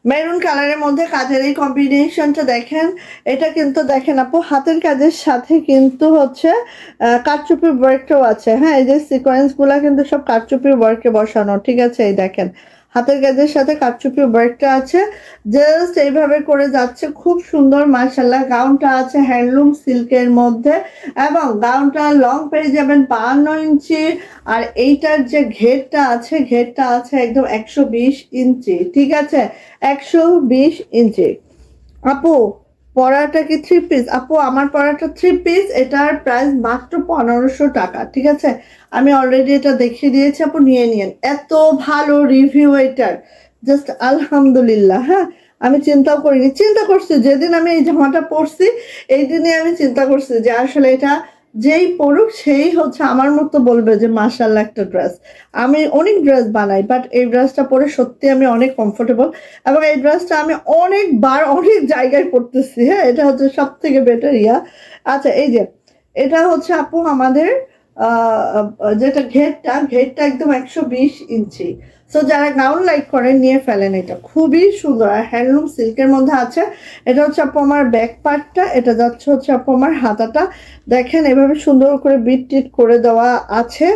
মেরুন কালারের মধ্যে কাজের এই কম্বিনেশনটা দেখেন। এটা কিন্তু দেখেন আপু, হাতের কাজের সাথে কিন্তু হচ্ছে কারচুপির ওয়ার্কটাও আছে। হ্যাঁ, এই যে সিকোয়েন্স গুলা কিন্তু সব কারচুপির ওয়ার্কে বসানো, ঠিক আছে? এই দেখেন হাতের কাজের সাথে কারচুপির ওয়ার্কটা আছে। জাস্ট এইভাবে করে যাচ্ছে, খুব সুন্দর মাশাআল্লাহ। গাউনটা আছে হ্যান্ডলুম সিল্কের মধ্যে এবং গাউনটা লং পেয়ে যাবেন 52 ইঞ্চি। আর এইটার যে ঘেরটা আছে একদম 120 ইঞ্চি, ঠিক আছে? 120 ইঞ্চি। আপু পরাটা কি 3 পিস? আপু আমার পরাটা 3 পিস, এটার প্রাইস মাত্র 1500 টাকা, ঠিক আছে? আমি অলরেডি এটা দেখিয়ে দিয়েছি আপু, নিয়ে নিন। এত ভালো রিভিউ এটার, জাস্ট আলহামদুলিল্লাহ। হ্যাঁ, আমি চিন্তাও করিনি, চিন্তা করছি যেদিন আমি এই জামাটা পরছি, এই দিনে আমি চিন্তা করছি যে আসলে এটা যেই পড়ুক সেই হচ্ছে আমার মতো বলবে যে মাশাআল্লাহ একটা ড্রেস। আমি অনেক ড্রেস বানাই, বাট এই ড্রেসটা পরে সত্যি আমি অনেক কমফোর্টেবল। এবং এই ড্রেসটা আমি অনেকবার অনেক জায়গায় পরতেছি। হ্যাঁ, এটা হচ্ছে সব থেকে বেটার আচ্ছা, এই যে এটা হচ্ছে আপু আমাদের যেটা ঘেরটা একদম 120 ইঞ্চি। সো যারা গাউন লাইক করেন নিয়ে ফেলেন, এটা খুবই সুন্দর আর হ্যান্ডলুম সিল্কের মধ্যে আছে। এটা হচ্ছে আপু আমার ব্যাক পার্টটা, এটা যাচ্ছে হচ্ছে আপু আমার হাতাটা। দেখেন এভাবে সুন্দর করে বিট টিট করে দেওয়া আছে।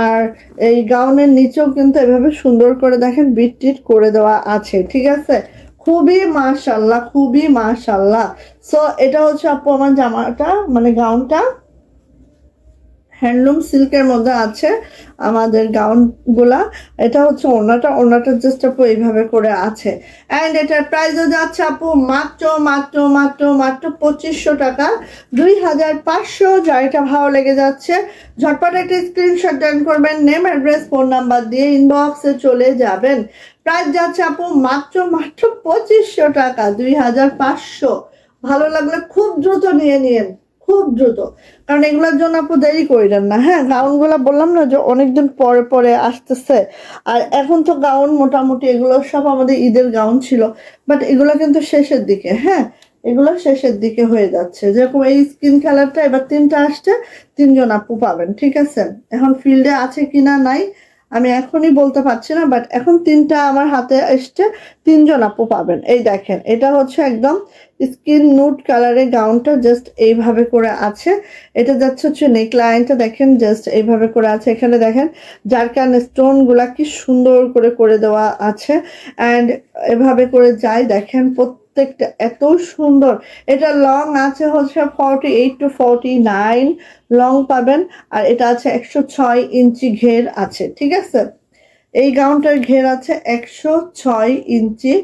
আর এই গাউনের নিচেও কিন্তু এভাবে সুন্দর করে দেখেন বিট টিট করে দেওয়া আছে, ঠিক আছে? খুবই মাশাআল্লাহ, খুবই মাশাআল্লাহ। সো এটা হচ্ছে আপু আমার জামাটা, মানে গাউনটা হ্যান্ডলুম সিল্কের মধ্যে আছে আমাদের গাউন গুলা। এটা হচ্ছে ওড়নাটা জাস্ট আপু এইভাবে করে আছে। অ্যান্ড এটার প্রাইসও যাচ্ছে আপু মাত্র মাত্র মাত্র মাত্র 2500 টাকা, 2500। যার এটা ভালো লেগে যাচ্ছে ঝটপট একটা স্ক্রিনশট ডান করবেন, নেম অ্যাড্রেস ফোন নাম্বার দিয়ে ইনবক্সে চলে যাবেন। প্রাইস যাচ্ছে আপু মাত্র মাত্র 2500 টাকা, 2500। ভালো লাগলে খুব দ্রুত নিয়ে নিন, খুব দ্রুত। কারণ এগুলোর জন্য আপু দেরি করিলেন না। হ্যাঁ, গাউনগুলো বললাম না যে অনেকদিন পরে পরে আসতেছে। আর এখন তো গাউন মোটামুটি এগুলো সব আমাদের ঈদের গাউন ছিল, বাট এগুলো কিন্তু শেষের দিকে। হ্যাঁ, এগুলো শেষের দিকে হয়ে যাচ্ছে। যেরকম এই স্কিন কালারটা এবার 3টা আসছে, 3জন আপু পাবেন, ঠিক আছে? এখন ফিল্ডে আছে কিনা নাই আমি এখনই বলতে পারছি না, বাট এখন 3টা আমার হাতে এসছে, 3জন আপু পাবেন। এই দেখেন এটা হচ্ছে একদম স্কিন নুড কালারের গাউনটা, জাস্ট এইভাবে করে আছে। এটা যাচ্ছে হচ্ছে নেক লাইনটা দেখেন, জাস্ট এইভাবে করে আছে। এখানে দেখেন জারকান স্টোন গুলা কি সুন্দর করে করে দেওয়া আছে। অ্যান্ড এভাবে করে যাই দেখেন প্রত্যেকটা এত সুন্দর। এটা লং আছে হচ্ছে 48 to 49 লং পাবেন। আর এটা আছে 106 ইঞ্চি ঘের আছে, ঠিক আছে? এই গাউনটার ঘের আছে 106 ইঞ্চি,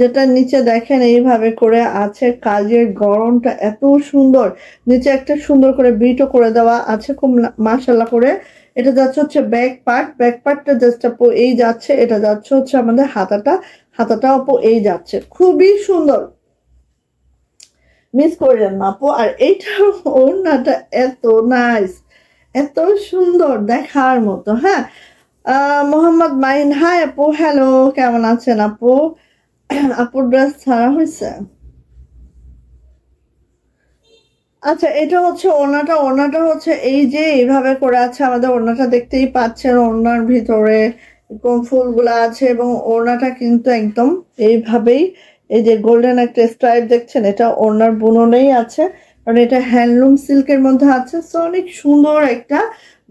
যেটা নিচে দেখেন এইভাবে করে আছে। কাজের গড়নটা এত সুন্দর, নিচে একটা সুন্দর করে বিটও করে দেওয়া আছে, খুব মাশাআল্লাহ করে। এটা যাচ্ছে হচ্ছে ব্যাক পার্টটা জাস্ট আপু এই যাচ্ছে। এটা যাচ্ছে হচ্ছে আমাদের হাতাটা আপু এই যাচ্ছে, খুবই সুন্দর, মিস করেন না আপু। আর এইটার ওড়নাটা এত নাইস, এত সুন্দর, দেখার মতো। হ্যাঁ, মোহাম্মদ মাইন, হাই আপু, হ্যালো, কেমন আছেন আপু? আপুর ড্রেস ছাড়া হয়েছে? আচ্ছা, এটা হচ্ছে ওড়নাটা। ওড়নাটা হচ্ছে এই যে এইভাবে করে আছে, আমাদের ওড়নাটা দেখতেই পাচ্ছেন। ওড়নার ভিতরে এরকম ফুলগুলা আছে এবং ওড়নাটা কিন্তু একদম এইভাবেই, এই যে গোল্ডেন একটা স্ট্রাইপ দেখছেন, এটা ওড়নার বুননেই আছে, কারণ এটা হ্যান্ডলুম সিল্কের মধ্যে আছে। সো অনেক সুন্দর একটা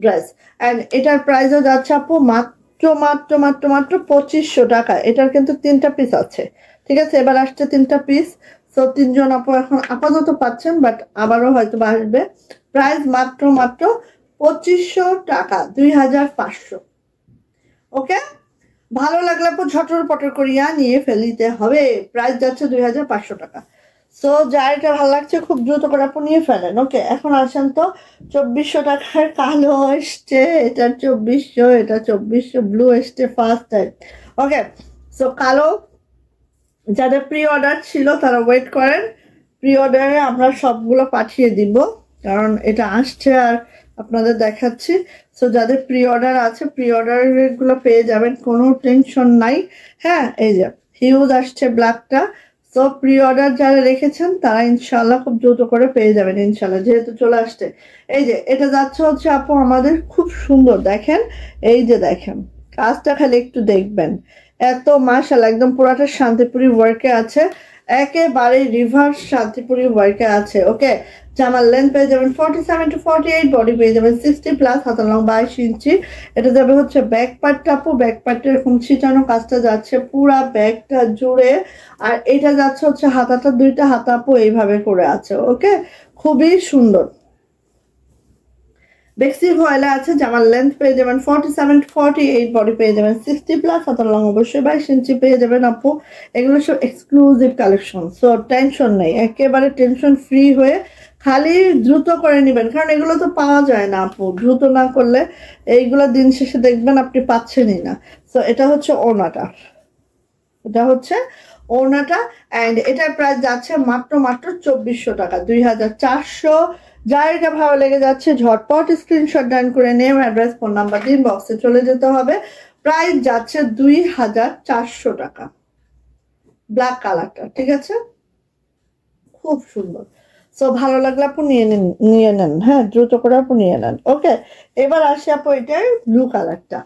ড্রেস। অ্যান্ড এটার প্রাইসও যাচ্ছে আপু মাত্র মাত্র মাত্র মাত্র 2500 টাকা। এটার কিন্তু 3টা পিস আছে, ঠিক আছে? এবার আসছে 3টা পিস। তো 3জন আপু এখন আপাতত পাচ্ছেন, বাট আবারও হয়তো আসবে। প্রাইস মাত্র মাত্র 2500 টাকা, 2500। ওকে, ভালো লাগলে আপু ঝটর পটর করিয়া নিয়ে ফেলিতে হবে। প্রাইস যাচ্ছে 2500 টাকা। সো যার এটা ভালো লাগছে খুব দ্রুত করে আপু নিয়ে ফেলেন। ওকে, এখন আসেন তো 2400 টাকার কালো এসছে, এটা 2400, এটা 2400 ব্লু এসছে ফার্স্ট টাইম। ওকে, সো কালো যাদের প্রি অর্ডার ছিল তারা ওয়েট করেন, প্রি অর্ডারে আমরা সবগুলো পাঠিয়ে দিব, কারণ এটা আসছে আর আপনাদের দেখাচ্ছি। সো যাদের প্রি অর্ডার আছে প্রি অর্ডারের গুলো পেয়ে যাবেন, কোনো টেনশন নাই। হ্যাঁ, এই যে হিউজ আসছে ব্ল্যাকটা। সো প্রি অর্ডার যারা রেখেছেন তারা ইনশাল্লাহ খুব দ্রুত করে পেয়ে যাবেন ইনশাল্লাহ, যেহেতু চলে আসছে। এই যে এটা যাচ্ছে হচ্ছে আপু আমাদের খুব সুন্দর, দেখেন এই যে দেখেন কাজটা খালি একটু দেখবেন, এত মাশাআল্লাহ একদম পুরাটা শান্তিপুরি ওয়ার্কে আছে, একেবারে রিভার্স শান্তিপুরি ওয়ার্কে আছে। ওকে, জামার লেন্থ পেয়ে যাবেন 47 to 48, বডি পেয়ে যাবেন 60 প্লাস, হাতার লং 22 ইঞ্চি। এটা যাবে হচ্ছে ব্যাক পার্টটা আপু, ব্যাক পার্টটা এরকম ছিটানো কাজটা যাচ্ছে পুরা ব্যাকটা জুড়ে। আর এটা যাচ্ছে হচ্ছে হাতাটা, 2টা হাতা আপু এইভাবে করে আছে। ওকে, খুবই সুন্দর। বেক্সি ভয়েলে আছে, জামার লেন্থ পেয়ে যাবেন 47 to 48, বডি পেয়ে যাবেন 60 প্লাস, হাতার লং অবশ্যই 22 ইঞ্চি পেয়ে যাবেন আপু। এগুলো সব এক্সক্লুসিভ কালেকশন, সো টেনশন নেই, একেবারে টেনশন ফ্রি হয়ে খালি দ্রুত করে নেবেন, কারণ এগুলো তো পাওয়া যায় না আপু, দ্রুত না করলে এইগুলো দিন শেষে দেখবেন আপনি পাচ্ছেনই না। সো এটা হচ্ছে ওড়নাটা, এটা হচ্ছে ওড়নাটা। অ্যান্ড এটার প্রাইস যাচ্ছে মাত্র মাত্র 2400 টাকা, 2400। যার এটা ভালো লেগে যাচ্ছে ঝটপট স্ক্রিনশট ডান করে নেম, অ্যাড্রেস, ফোন নাম্বার দিন, বক্সে চলে যেতে হবে। প্রাইস যাচ্ছে 2400 টাকা, ব্ল্যাক কালারটা, ঠিক আছে? খুব সুন্দর। সো ভালো লাগলে আপু নিয়ে নেন, হ্যাঁ দ্রুত করে আপু নিয়ে নেন। ওকে, এবার আসি আপু এটার ব্লু কালারটা।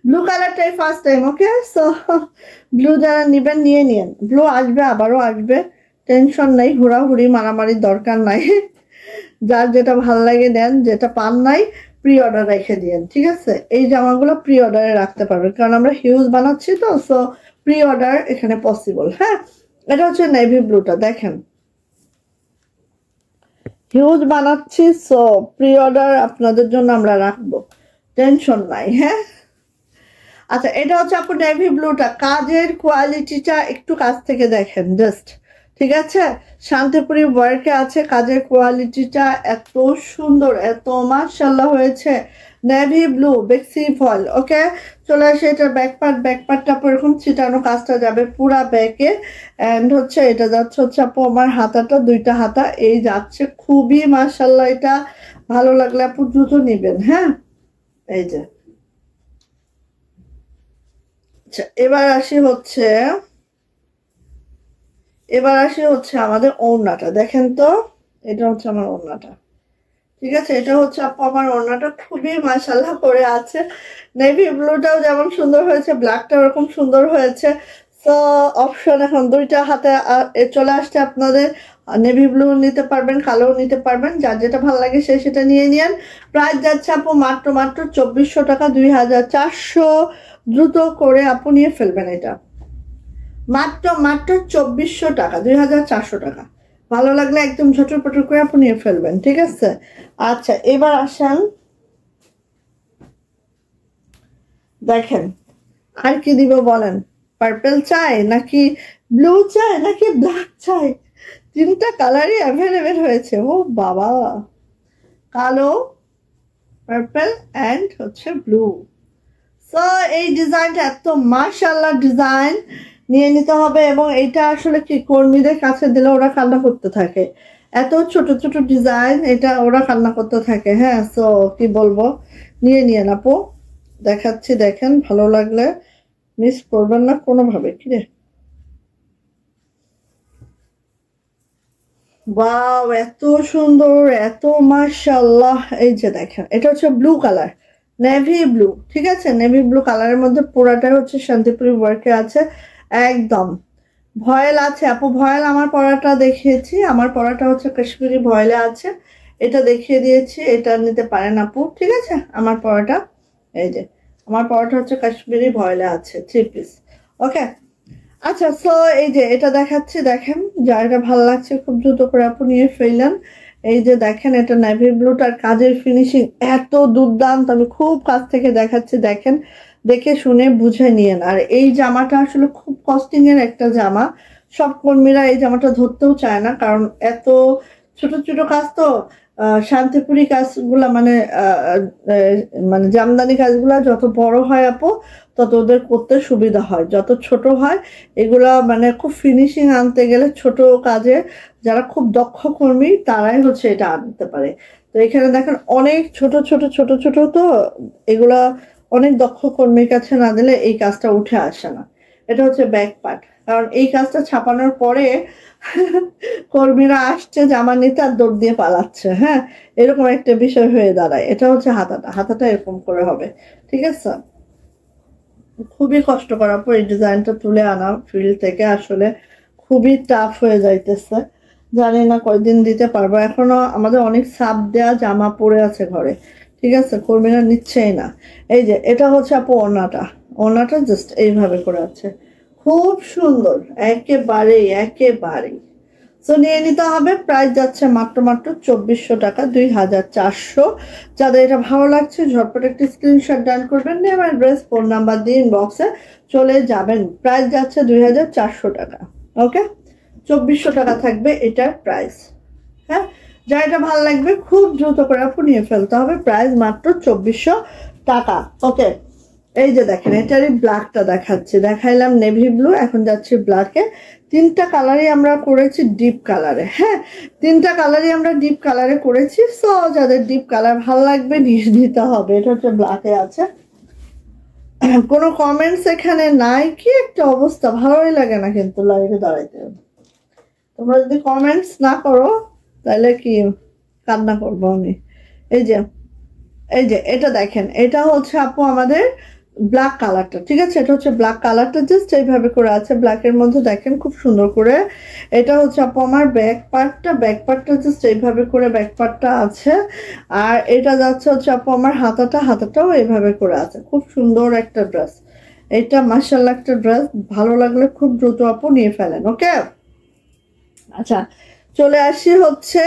ব্লু কালারটাই ফার্স্ট টাইম। ওকে, সো ব্লু যারা নিবেন নিয়ে নিন, ব্লু আসবে, আবারও আসবে, টেনশন নাই, হুড়াহুড়ি মারামারির দরকার নাই। যার যেটা ভাল লাগে নেন, যেটা পান নাই প্রি অর্ডার রেখে দিন, ঠিক আছে? এই জামাগুলো প্রি অর্ডারে রাখতে পারবেন, কারণ আমরা হিউজ বানাচ্ছি তো, সো প্রি অর্ডার এখানে পসিবল। হ্যাঁ, এটা হচ্ছে নেভি ব্লুটা, দেখেন হিউজ বানাচ্ছি, সো প্রি অর্ডার আপনাদের জন্য আমরা রাখবো, টেনশন নাই। হ্যাঁ, আচ্ছা, এটা হচ্ছে আপু নেভি ব্লুটা, কাজের কোয়ালিটিটা একটু কাছ থেকে দেখেন জাস্ট, ঠিক আছে? শান্তিপুরি ওয়ার্কে আছে, কাজের কোয়ালিটিটা এত সুন্দর, এত মাশাআল্লাহ হয়েছে। নেভি ব্লু বেক্সি ফল। ওকে, চলে আসে এটা ব্যাক পার্টটা এরকম ছিটানো কাজটা যাবে পুরা ব্যাকে। অ্যান্ড হচ্ছে এটা যাচ্ছে হচ্ছে আপু আমার হাতাটা, 2টা হাতা এই যাচ্ছে, খুবই মাশাআল্লাহ। এটা ভালো লাগলে আপু দ্রুত নিবেন। হ্যাঁ, এই যে আচ্ছা, এবার আসি হচ্ছে আমাদের ওড়নাটা, দেখেন তো এটা হচ্ছে আমার ওড়নাটা, ঠিক আছে? এটা হচ্ছে আপু আমার ওড়নাটা, খুবই মাশাআল্লাহ করে আছে। নেভি ব্লুটাও যেমন সুন্দর হয়েছে, ব্ল্যাকটা ওরকম সুন্দর হয়েছে। তো অপশন এখন 2টা হাতে চলে আসছে আপনাদের, নেভি ব্লু নিতে পারবেন, কালোও নিতে পারবেন, যার যেটা ভালো লাগে সে সেটা নিয়ে নিন। প্রাইস যাচ্ছে আপু মাত্র মাত্র 2400 টাকা, 2400। দ্রুত করে আপু নিয়ে ফেলবেন এটা, মাত্র মাত্র 2400 টাকা, 2400 টাকা। ভালো লাগলে একদম ঝটপট করে আপনি নিয়ে ফেলবেন, ঠিক আছে? আচ্ছা, এবার আসেন, দেখেন আর কি দিব বলেন? পার্পল চাই নাকি ব্লু চাই নাকি ব্ল্যাক চাই? 3টা কালারই অ্যাভেলেবেল হয়েছে। ও বাবা, কালো, পার্পল অ্যান্ড হচ্ছে ব্লু। সো এই ডিজাইনটা এত মাশাআল্লাহ ডিজাইন, নিয়ে নিতে হবে। এবং এটা আসলে কি কর্মীদের কাছে দিলে ওরা কান্না করতে থাকে, এত ছোট ছোট ডিজাইন, এটা ওরা কান্না করতে থাকে। হ্যাঁ, সো কি বলবো, নিয়ে আপু, দেখাচ্ছি, দেখেন ভালো লাগলে মিস করবেন না কোনোভাবে। কি রে, ওয়াও, এত সুন্দর, এত মাশাআল্লাহ। এই যে দেখেন, এটা হচ্ছে ব্লু কালার, নেভি ব্লু। ঠিক আছে, নেভি ব্লু কালারের মধ্যে পুরাটাই হচ্ছে শান্তিপুরি ওয়ার্কে আছে একদম। ভয়েল আছে আপু, ভয়েল আমার পরাটা দেখিয়েছি, আমার পরাটা হচ্ছে কাশ্মীরি ভয়েলে আছে, এটা দেখিয়ে দিয়েছি, এটা নিতে পারেন আপু। ঠিক আছে, আমার পরাটা এই যে, আমার পরাটা হচ্ছে কাশ্মীরি ভয়েলে আছে, 3 পিস। ওকে, আচ্ছা। সো এই যে এটা দেখাচ্ছি, দেখেন যার এটা ভালো লাগছে খুব দ্রুত করে আপু নিয়ে ফেললেন। এই যে দেখেন, এটা নেভি ব্লুটার কাজের ফিনিশিং এত দুর্দান্ত, আমি খুব কাছ থেকে দেখাচ্ছি, দেখেন, দেখে শুনে বুঝে নিয়েন। আর এই জামাটা আসলে খুব কস্টিং এর একটা জামা, সব কর্মীরা এই জামাটা ধরতেও চায় না, কারণ এত ছোট ছোট কাজ তো। শান্তিপুরি কাজগুলা মানে মানে জামদানি কাজগুলা যত বড় হয় আপু, তত ওদের করতে সুবিধা হয়, যত ছোট হয় এগুলা মানে খুব ফিনিশিং আনতে গেলে ছোট কাজে যারা খুব দক্ষ কর্মী তারাই হচ্ছে এটা আনতে পারে। তো এখানে দেখেন অনেক ছোট ছোট ছোট ছোট, তো এগুলা অনেক দক্ষ কর্মীর কাছে না দিলে এই কাজটা উঠে আসে না। এটা হচ্ছে ব্যাক পার্ট, কারণ এই কাজটা ছাপানোর পরে কর্মীরা আসছে জামা নিতে আর দৌড় দিয়ে পালাচ্ছে, হ্যাঁ, এরকম একটা বিষয় হয়ে দাঁড়ায়। এটা হচ্ছে হাতাটা, হাতাটা এরকম করে হবে। ঠিক আছে, খুবই কষ্ট করার পর এই ডিজাইনটা তুলে আনা ফিল্ড থেকে আসলে খুবই টাফ হয়ে যাইতেছে। জানি না কয়দিন দিতে পারবো, এখনো আমাদের অনেক সাপ দেয়া জামা পড়ে আছে ঘরে। ঠিক আছে, কর্মীরা নিচ্ছেই না। এই যে এটা হচ্ছে আপু ওড়নাটা, ওড়নাটা জাস্ট এইভাবে করে আছে, খুব সুন্দর, একেবারেই একেবারেই। সো নিয়ে নিতে হবে, প্রাইস যাচ্ছে মাত্র মাত্র 2400 টাকা, 2400। যাদের এটা ভালো লাগছে ঝটপট একটি স্ক্রিনশট ডান করবেন, নেম অ্যাড্রেস ফোন নাম্বার দিয়ে ইনবক্সে চলে যাবেন। প্রাইস যাচ্ছে 2400 টাকা। ওকে, 2400 টাকা থাকবে এটার প্রাইস। হ্যাঁ, যা এটা ভালো লাগবে খুব দ্রুত করে আপু নিয়ে ফেলতে হবে, প্রাইস মাত্র 2400 টাকা। ওকে, এই যে দেখেন, এটারই ব্ল্যাকটা দেখাচ্ছি, দেখাইলাম নেভি ব্লু, এখন যাচ্ছি ব্ল্যাকে। তিনটা কালারই আমরা করেছি ডিপ কালারে, হ্যাঁ, তিনটা কালারই আমরা ডিপ কালারে করেছি। সো যাদের ডিপ কালার ভালো লাগবে নিয়ে নিতে হবে। এটা হচ্ছে ব্ল্যাকে আছে, কোনো কমেন্টস এখানে নাই, কি একটা অবস্থা, ভালোই লাগে না কিন্তু লাইভে দাঁড়াইতে। তোমরা যদি কমেন্টস না করো তাহলে কি কান্না করবো আমি। এই যে, এই যে এটা দেখেন, এটা হচ্ছে আপু আমাদের ব্ল্যাক কালারটা। ঠিক আছে, এটা হচ্ছে ব্ল্যাক কালারটা, জাস্ট এইভাবে করে আছে ব্ল্যাকের মধ্যে, দেখেন খুব সুন্দর করে। এটা হচ্ছে আপু আমার ব্যাক পার্টটা, ব্যাক পার্টটা জাস্ট এইভাবে করে ব্যাক পার্টটা আছে। আর এটা যাচ্ছে হচ্ছে আপু আমার হাতাটা, হাতাটাও এইভাবে করে আছে, খুব সুন্দর একটা ড্রেস। এটা মাশাআল্লাহ একটা ড্রেস, ভালো লাগলে খুব দ্রুত আপু নিয়ে ফেলেন। ওকে, আচ্ছা, চলে আসি হচ্ছে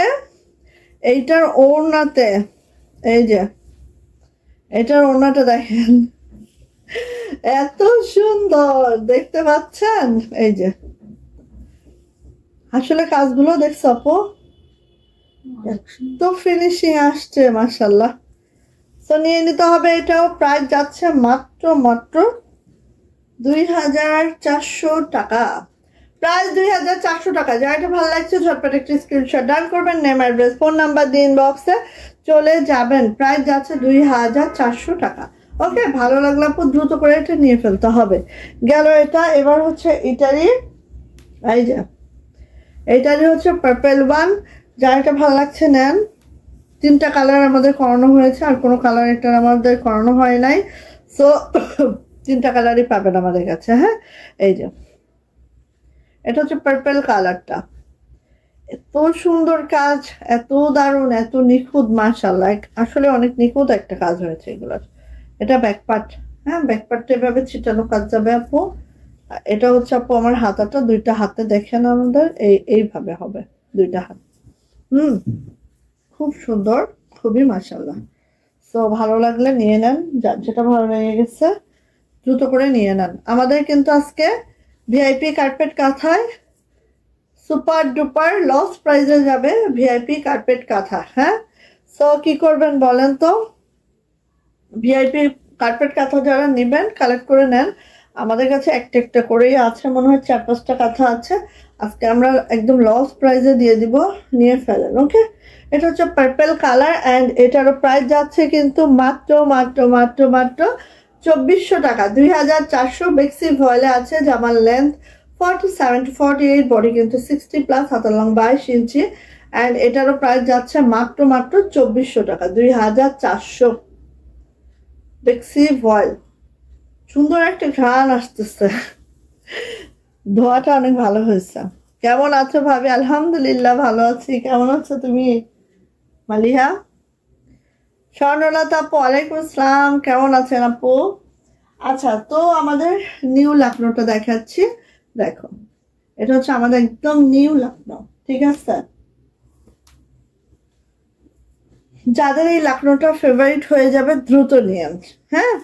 এইটার ওড়নাতে। এই যে এটার ওড়নাটা দেখেন, এত সুন্দর, দেখতে পাচ্ছেন? এই যে আসলে কাজগুলো দেখছো আপু, তো ফিনিশিং আসছে মাশাল্লাহ। তো নিয়ে নিতে হবে, এটাও প্রাইস যাচ্ছে মাত্র মাত্র 2400 টাকা। প্রাইস 2400 টাকা। যার এটা ভালো লাগছে ঝটপট একটি স্ক্রিনশট ডান করবেন, নেম অ্যাড্রেস ফোন নাম্বার দিয়ে ইনবক্সে চলে যাবেন। প্রাইস যাচ্ছে 2400 টাকা। ওকে, ভালো লাগলে আপু দ্রুত করে এটা নিয়ে ফেলতে হবে। গেল এটা, এবার হচ্ছে এটারই, এই যে এইটারই হচ্ছে পার্পেল ওয়ান। যার এটা ভালো লাগছে নেন। তিনটা কালার আমাদের করানো হয়েছে, আর কোনো কালার এটা আমাদের করানো হয় নাই। সো তিনটা কালারই পাবেন আমাদের কাছে। হ্যাঁ, এই যে এটা হচ্ছে পার্পেল কালারটা, এত সুন্দর কাজ, এত দারুণ, এত নিখুঁত, মাশাআল্লাহ, আসলে অনেক নিখুঁত একটা কাজ হয়েছে এগুলোর। এটা ব্যাকপার্ট, হ্যাঁ, ব্যাকপার্টটা এভাবে ছিটানো কাজ যাবে আপু। এটা হচ্ছে আপু আমার হাতাটা, দুইটা হাতে দেখেন আমাদের এইভাবে হবে দুইটা হাত। খুব সুন্দর, খুবই মাশাআল্লাহ। তো ভালো লাগলে নিয়ে নেন, যার যেটা ভালো লেগে গেছে দ্রুত করে নিয়ে নেন। আমাদের কিন্তু আজকে ভিআইপি কার্পেট কাঁথায় সুপার ডুপার লস প্রাইজে যাবে ভিআইপি কার্পেট কাঁথা। হ্যাঁ, সো কি করবেন বলেন তো, ভিআইপি কার্পেট কাঁথা যারা নেবেন কালেক্ট করে নেন। আমাদের কাছে একটা একটা করেই আছে, মনে হয় 4-5টা কাঁথা আছে। আজকে আমরা একদম লস প্রাইজে দিয়ে দিব, নিয়ে ফেলেন। ওকে, এটা হচ্ছে পার্পেল কালার অ্যান্ড এটারও প্রাইস যাচ্ছে কিন্তু মাত্র মাত্র মাত্র মাত্র 2400 টাকা। 2400 বেক্সি ভয়েলে আছে, জামার লেন্থ 47 to 48, বডি কিন্তু 60+, হাতার লং 22 ইঞ্চি। অ্যান্ড এটারও প্রাইস যাচ্ছে মাত্র 2400 টাকা, 2400। বেক্সি ভয়েল, সুন্দর একটা ঘ্রাণ আসতেছে, ধোয়াটা অনেক ভালো হয়েছে। কেমন আছো ভাবি? আলহামদুলিল্লাহ ভালো আছি। কেমন আছো তুমি মালিহা? স্বর্ণলতা আপু, ওয়ালাইকুম আসসালাম, কেমন আছেন আপু? আচ্ছা, তো আমাদের নিউ লাকনোটা দেখাচ্ছি। দেখো, এটা হচ্ছে আমাদের একদম নিউ লাকনো, ঠিক আছে? যাদের এই লাকনোটা ফেভারিট হয়ে যাবে দ্রুত নিয়ে, হ্যাঁ।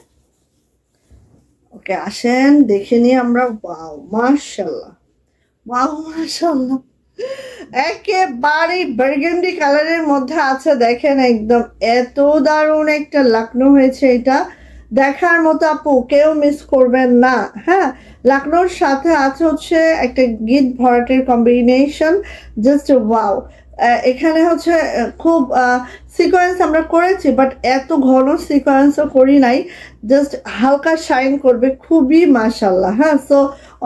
ওকে, আসেন দেখে নিই আমরা। ওয়াও মাশাআল্লাহ, ওয়াও মাশাআল্লাহ, একেবারে বার্গেন্ডি কালারের মধ্যে আছে। দেখেন একদম এত দারুণ একটা লাকনো হয়েছে, এটা দেখার মতো আপু, কেউ মিস করবেন না। হ্যাঁ, লাকনোর সাথে আছে হচ্ছে একটা গিট ভরাটের কম্বিনেশন, জাস্ট ওয়াও। এখানে হচ্ছে খুব সিকোয়েন্স আমরা করেছি, বাট এত ঘন সিকোয়েন্সও করি নাই, জাস্ট হালকা শাইন করবে, খুবই মাশাআল্লাহ। হ্যাঁ, সো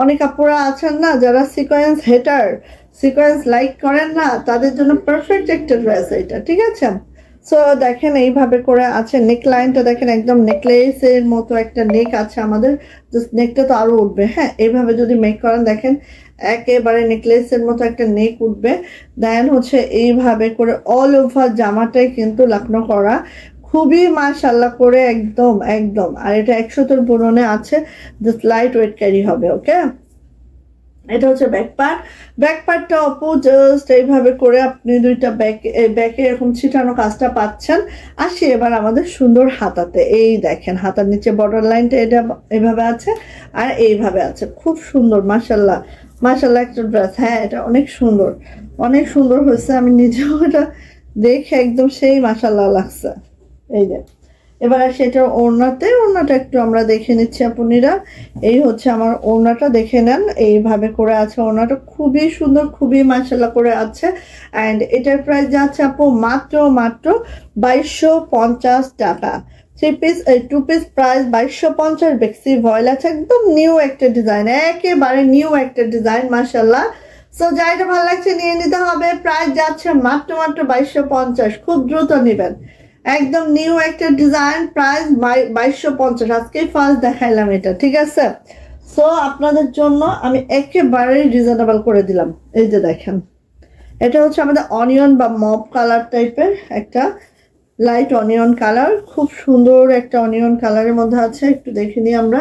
অনেক আপুরা আছেন না যারা সিকোয়েন্স হেটার, সিকোয়েন্স লাইক করেন না, তাদের জন্য পারফেক্ট একটা ড্রেস এটা, ঠিক আছে? সো দেখেন এইভাবে করে আছে, নেক লাইনটা দেখেন একদম নেকলেসের মতো একটা নেক আছে আমাদের, জাস্ট নেকটা তো আরো উঠবে। হ্যাঁ, এইভাবে যদি মেক করেন দেখেন একেবারে নেকলেসের মতো একটা নেক উঠবে। দেন হচ্ছে এইভাবে করে অল ওভার জামাটাই কিন্তু লাকনো করা, খুবই মাশাআল্লাহ করে, একদম একদম। আর এটা 100 বুননে আছে, জাস্ট লাইট ওয়েট ক্যারি হবে। ওকে, এটা হচ্ছে ব্যাক পার্ট। ব্যাক পার্টটা অপু জাস্ট এইভাবে করে আপনি দুইটা ব্যাকে এরকম ছিটানো কাজটা পাচ্ছেন। আসি এবার আমাদের সুন্দর হাতাতে। এই দেখেন হাতার নিচে বর্ডার লাইনটা এটা এইভাবে আছে, আর এইভাবে আছে, খুব সুন্দর মাশাআল্লাহ, মাশাআল্লাহ একটা ড্রেস। হ্যাঁ, এটা অনেক সুন্দর, অনেক সুন্দর হয়েছে, আমি নিজেও এটা দেখে একদম সেই মাশাআল্লাহ লাগছে। এই যে এবার আসি এটার ওড়নাতে, ওড়নাটা একটু আমরা দেখে নিচ্ছি আপুনিরা। এই হচ্ছে আমার ওড়নাটা, দেখে নেন এইভাবে করে আছে ওড়নাটা, খুবই সুন্দর, খুবই মাশাআল্লাহ করে আছে। অ্যান্ড এটার প্রাইস যাচ্ছে আপু মাত্র 2250 টাকা। 3 পিস 2 পিস প্রাইস 2250। বেক্সি ভয়েল আছে, একদম নিউ একটা ডিজাইন, একেবারে নিউ একটা ডিজাইন মাশাআল্লাহ। সো যাইটা ভালো লাগছে নিয়ে নিতে হবে। প্রাইস যাচ্ছে মাত্র 2250, খুব দ্রুত নেবেন, একদম নিউ একটা ডিজাইন, প্রাইস 2250। আজকে ফার্স্ট দেখাইলাম এটা, ঠিক আছে? সো আপনাদের জন্য আমি একেবারেই রিজনেবল করে দিলাম। এই যে দেখেন, এটা হচ্ছে আমাদের অনিয়ন বা মপ কালার টাইপের একটা লাইট অনিয়ন কালার, খুব সুন্দর একটা অনিয়ন কালারের মধ্যে আছে, একটু দেখে নিই আমরা।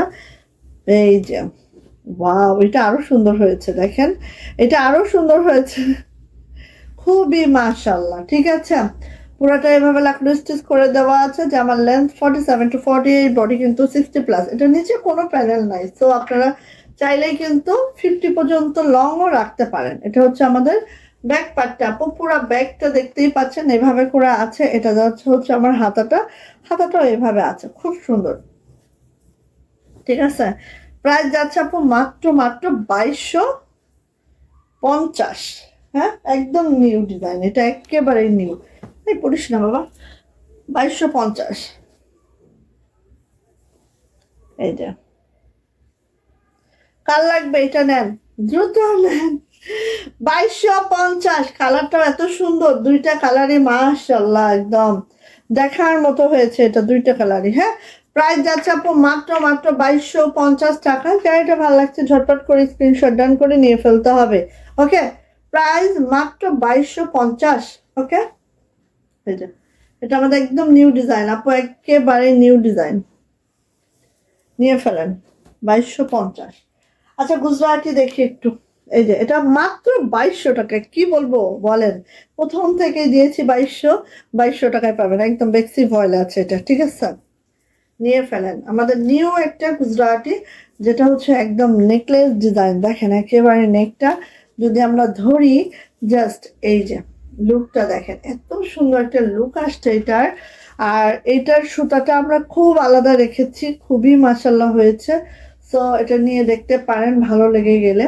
এই যে ওয়াও, এটা আরো সুন্দর হয়েছে, দেখেন এটা আরো সুন্দর হয়েছে, খুবই মাশাআল্লাহ। ঠিক আছে, পুরোটা এভাবে লাকনো স্টিচ করে দেওয়া আছে। জামার লেন্থ 47 to 48, বডি কিন্তু 60+। এটা নিচে কোনো প্যানেল নাই, তো আপনারা চাইলেই কিন্তু 50 পর্যন্ত লংও রাখতে পারেন। এটা হচ্ছে আমাদের ব্যাক পার্টটা, পুরো ব্যাগটা দেখতেই পাচ্ছেন এভাবে করে আছে। এটা হচ্ছে আমার হাতাটা, হাতাটাও এভাবে আছে, খুব সুন্দর। ঠিক আছে, প্রাইস যাচ্ছে আপু মাত্র 2250। হ্যাঁ, একদম নিউ ডিজাইন, এটা একেবারে নিউ। এই পড়িস না বাবা, 2250। এই যে কার লাগবে এটা নেন, দ্রুত নেন, 2250। কালারটা এত সুন্দর, দুইটা কালারই মাশাআল্লাহ একদম দেখার মতো হয়েছে, এটা দুইটা কালারই। হ্যাঁ, প্রাইস যাচ্ছে আপু মাত্র 2250 টাকা। যার এটা ভালো লাগছে ঝটপট করে স্ক্রিনশট ডান করে নিয়ে ফেলতে হবে। ওকে, প্রাইস মাত্র 2250। ওকে, এই যে এটা আমাদের একদম নিউ ডিজাইন আপু, একেবারে নিউ ডিজাইন, নিয়ে ফেলেন 2250। আচ্ছা, গুজরাটি দেখি একটু। এই যে এটা মাত্র 2200 টাকা, কি বলবো বলেন, প্রথম থেকে দিয়েছি 2200 টাকায় পাবেন, একদম বেক্সি ভয়েল আছে এটা। ঠিক আছে, নিয়ে ফেলেন আমাদের নিউ একটা গুজরাটি, যেটা হচ্ছে একদম নেকলেস ডিজাইন। দেখেন একেবারে নেকটা যদি আমরা ধরি, জাস্ট এই যে লুকটা দেখেন, এত সুন্দর একটা লুক আসছে এটার। আর এটার সুতাটা আমরা খুব আলাদা রেখেছি, খুবই মাশাআল্লাহ হয়েছে। সো এটা নিয়ে দেখতে পারেন ভালো লেগে গেলে।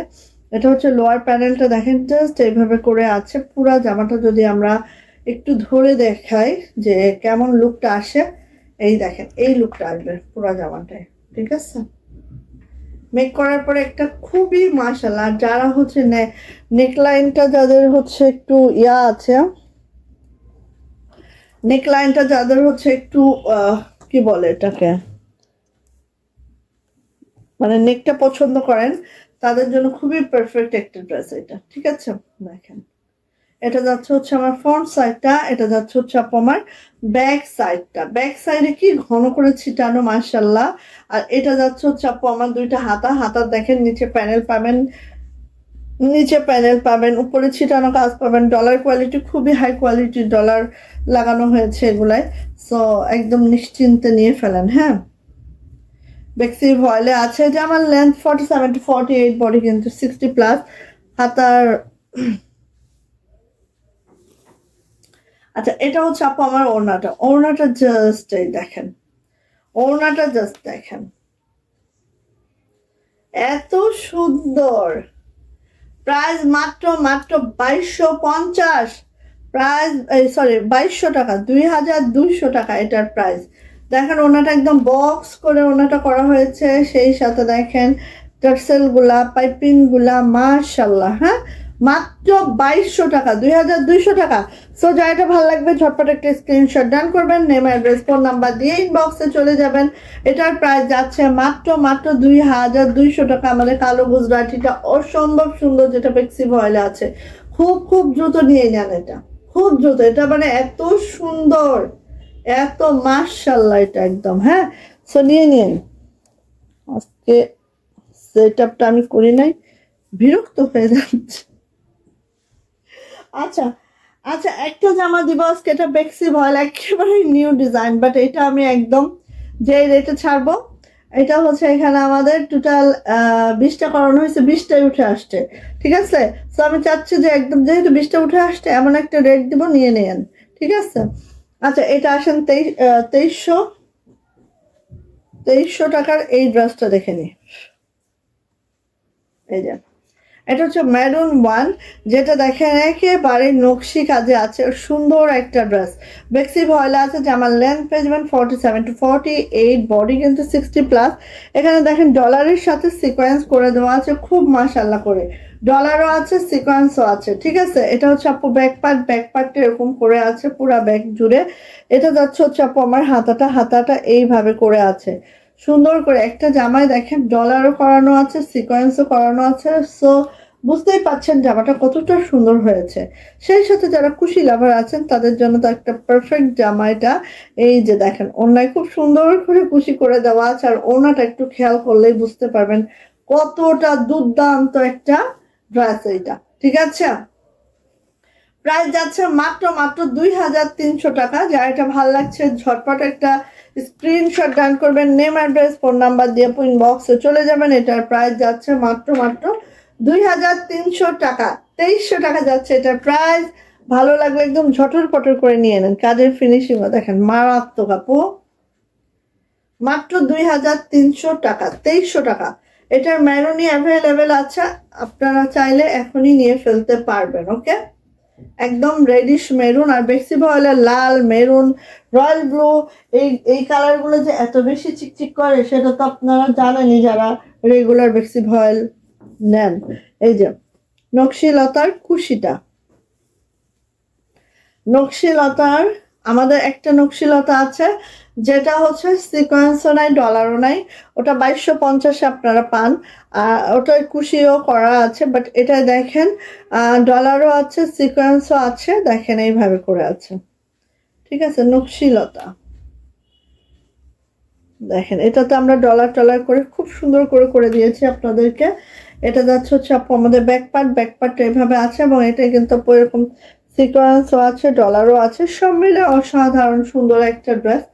এটা হচ্ছে লোয়ার প্যানেলটা, দেখেন জাস্ট এইভাবে করে আছে। পুরা জামাটা যদি আমরা একটু ধরে দেখাই যে কেমন লুকটা আসে, এই দেখেন এই লুকটা আসবে পুরা জামাটায়। ঠিক আছে, মেক করার পরে একটা খুবই মাশাআল্লাহ, যারা হচ্ছে নেকলাইনটা যাদের হচ্ছে একটু ইয়া আছে, নেকলাইনটা যাদের হচ্ছে একটু কি বলে এটাকে, মানে নেকটা পছন্দ করেন, তাদের জন্য খুবই পারফেক্ট একটা ড্রেস এটা। ঠিক আছে, দেখেন এটা যাচ্ছে হচ্ছে আমার ফ্রন্ট সাইডটা, এটা যাচ্ছে হচ্ছে আপু আমার ব্যাক সাইডটা। ব্যাক সাইডে কি ঘন করে ছিটানো মাশাআল্লাহ। আর এটা যাচ্ছে হচ্ছে আপু আমার দুইটা হাতা, হাতা দেখেন নিচে প্যানেল পাবেন, নিচে প্যানেল পাবেন, উপরে ছিটানো কাজ পাবেন। ডলার কোয়ালিটি খুবই হাই কোয়ালিটি ডলার লাগানো হয়েছে এগুলায়, সো একদম নিশ্চিন্তে নিয়ে ফেলেন। হ্যাঁ, বেক্সি ভয়েলে আছে যে আমার লেন্থ 47 to 48, বডি কিন্তু 60 প্লাস। হাতার আচ্ছা, এটা হচ্ছে আপু আমার ওড়নাটা। ওড়নাটা জাস্ট এই দেখেন, ওড়নাটা জাস্ট দেখেন, এত সুন্দর। প্রাইস মাত্র মাত্র 2250, প্রাইস সরি 2200 টাকা, 2200 টাকা এটার প্রাইস। দেখেন ওনাটা একদম বক্স করে ওনাটা করা হয়েছে, সেই সাথে দেখেন টার্সেল গুলা, পাইপিং গুলা মাশাআল্লাহ। হ্যাঁ, মাত্র 2200 টাকা, 2200 টাকা। সো যা এটা ভালো লাগবে ঝটপট একটা স্ক্রিনশট ডান করবেন, নেম অ্যাড্রেস ফোন নাম্বার দিয়ে ইনবক্সে চলে যাবেন। এটার প্রাইস যাচ্ছে মাত্র মাত্র 2200 টাকা। আমাদের কালো গুজরাটিটা অসম্ভব সুন্দর, যেটা বেক্সি ভয়েলে আছে। খুব খুব দ্রুত নিয়ে নেন এটা, খুব দ্রুত। এটা মানে এত সুন্দর, এত মাশাআল্লাহ এটা একদম। হ্যাঁ, সো নিয়ে নিন। আজকে সেট আপটা আমি করি নাই, বিরক্ত হয়ে যাচ্ছে। আচ্ছা আচ্ছা, একটা জামা দিব আজকে, এটা বেক্সি ভয়েল একেবারে নিউ ডিজাইন, বাট এটা আমি একদম যে রেটে ছাড়বো, এটা হচ্ছে এখানে আমাদের টোটাল 20টা করানো হয়েছে, 20টাই উঠে আসছে। ঠিক আছে, তো আমি চাচ্ছি যে একদম যেহেতু 20টা উঠে আসছে এমন একটা রেট দিব, নিয়ে নেন। ঠিক আছে, আচ্ছা এটা আসেন 2300 টাকার এই ড্রেসটা দেখে নি। এই যে এটা হচ্ছে মেরুন ওয়ান, যেটা দেখেন একেবারে নকশি কাজে আছে, সুন্দর একটা ড্রেস। বেক্সি ভয়েলে আছে যে আমার লেন্থ পেয়ে যাবেন 47 to 48, বডি কিন্তু 60 প্লাস। এখানে দেখেন ডলারের সাথে সিকোয়েন্স করে দেওয়া আছে, খুব মাশাআল্লাহ করে। ডলারও আছে, সিকোয়েন্সও আছে। ঠিক আছে, এটা হচ্ছে আপু ব্যাক পার্ট, ব্যাক পার্টটা এরকম করে আছে পুরা ব্যাক জুড়ে। এটা যাচ্ছে হচ্ছে আপু আমার হাতাটা, হাতাটা এইভাবে করে আছে সুন্দর করে। একটা জামায় দেখেন ডলারও করানো আছে, সিকোয়েন্সও করানো আছে। সো বুঝতেই পাচ্ছেন জামাটা কতটা সুন্দর হয়েছে। সেই সাথে যারা কুশি লাভার আছেন তাদের জন্য তো একটা পারফেক্ট জামা এটা। এই যে দেখেন ওড়নায় খুব সুন্দর করে কুশি করে দেওয়া আছে, আর ওড়নাটা একটু খেয়াল করলেই বুঝতে পারবেন কতটা দুর্দান্ত একটা ড্রেস এইটা। ঠিক আছে, প্রাইস যাচ্ছে মাত্র মাত্র 2300 টাকা। যা এটা ভালো লাগছে ঝটপট একটা স্ক্রিনশট ডান করবেন, নেম অ্যাড্রেস ফোন নাম্বার দিয়ে ইনবক্সে চলে যাবেন। এটার প্রাইস যাচ্ছে মাত্র মাত্র 2300 টাকা, 2300 টাকা যাচ্ছে এটার প্রাইস। ভালো লাগলে একদম ঝটর পটর করে নিয়ে নেন। কাজের ফিনিশিং দেখেন মারাত্মক আপু, মাত্র 2300 টাকা, 2300 টাকা। এটার ম্যারুনি অ্যাভেলেবেল আছে, আপনারা চাইলে এখনই নিয়ে ফেলতে পারবেন। ওকে, একদম রেডিশ মেরুন, আর বেক্সি ভয়েলের লাল, মেরুন, রয়্যাল ব্লু, এই কালার গুলো যে এত বেশি চিকচিক করে সেটা তো আপনারা জানেনই যারা রেগুলার বেক্সি ভয়েল নেন। এই যে নকশিলতার কুশিটা, নকশিলতার আমাদের একটা নকশিলতা আছে যেটা হচ্ছে সিকোয়েন্সও নাই, ডলারও নাই, ওটা 2250 আপনারা পান। আর ওটার কুশিও করা আছে, বাট এটা দেখেন ডলারও আছে, সিকোয়েন্সও আছে, দেখেন এইভাবে করে আছে। ঠিক আছে, নকশিলতা দেখেন, এটাতে আমরা ডলার টলার করে খুব সুন্দর করে করে দিয়েছি আপনাদেরকে। এটা যাচ্ছে হচ্ছে আপু আমাদের ব্যাক পার্ট, ব্যাক পার্টটা এভাবে আছে, এবং এটা কিন্তু এরকম সিকোয়েন্সও আছে, ডলারও আছে, সব মিলে অসাধারণ সুন্দর একটা ড্রেস।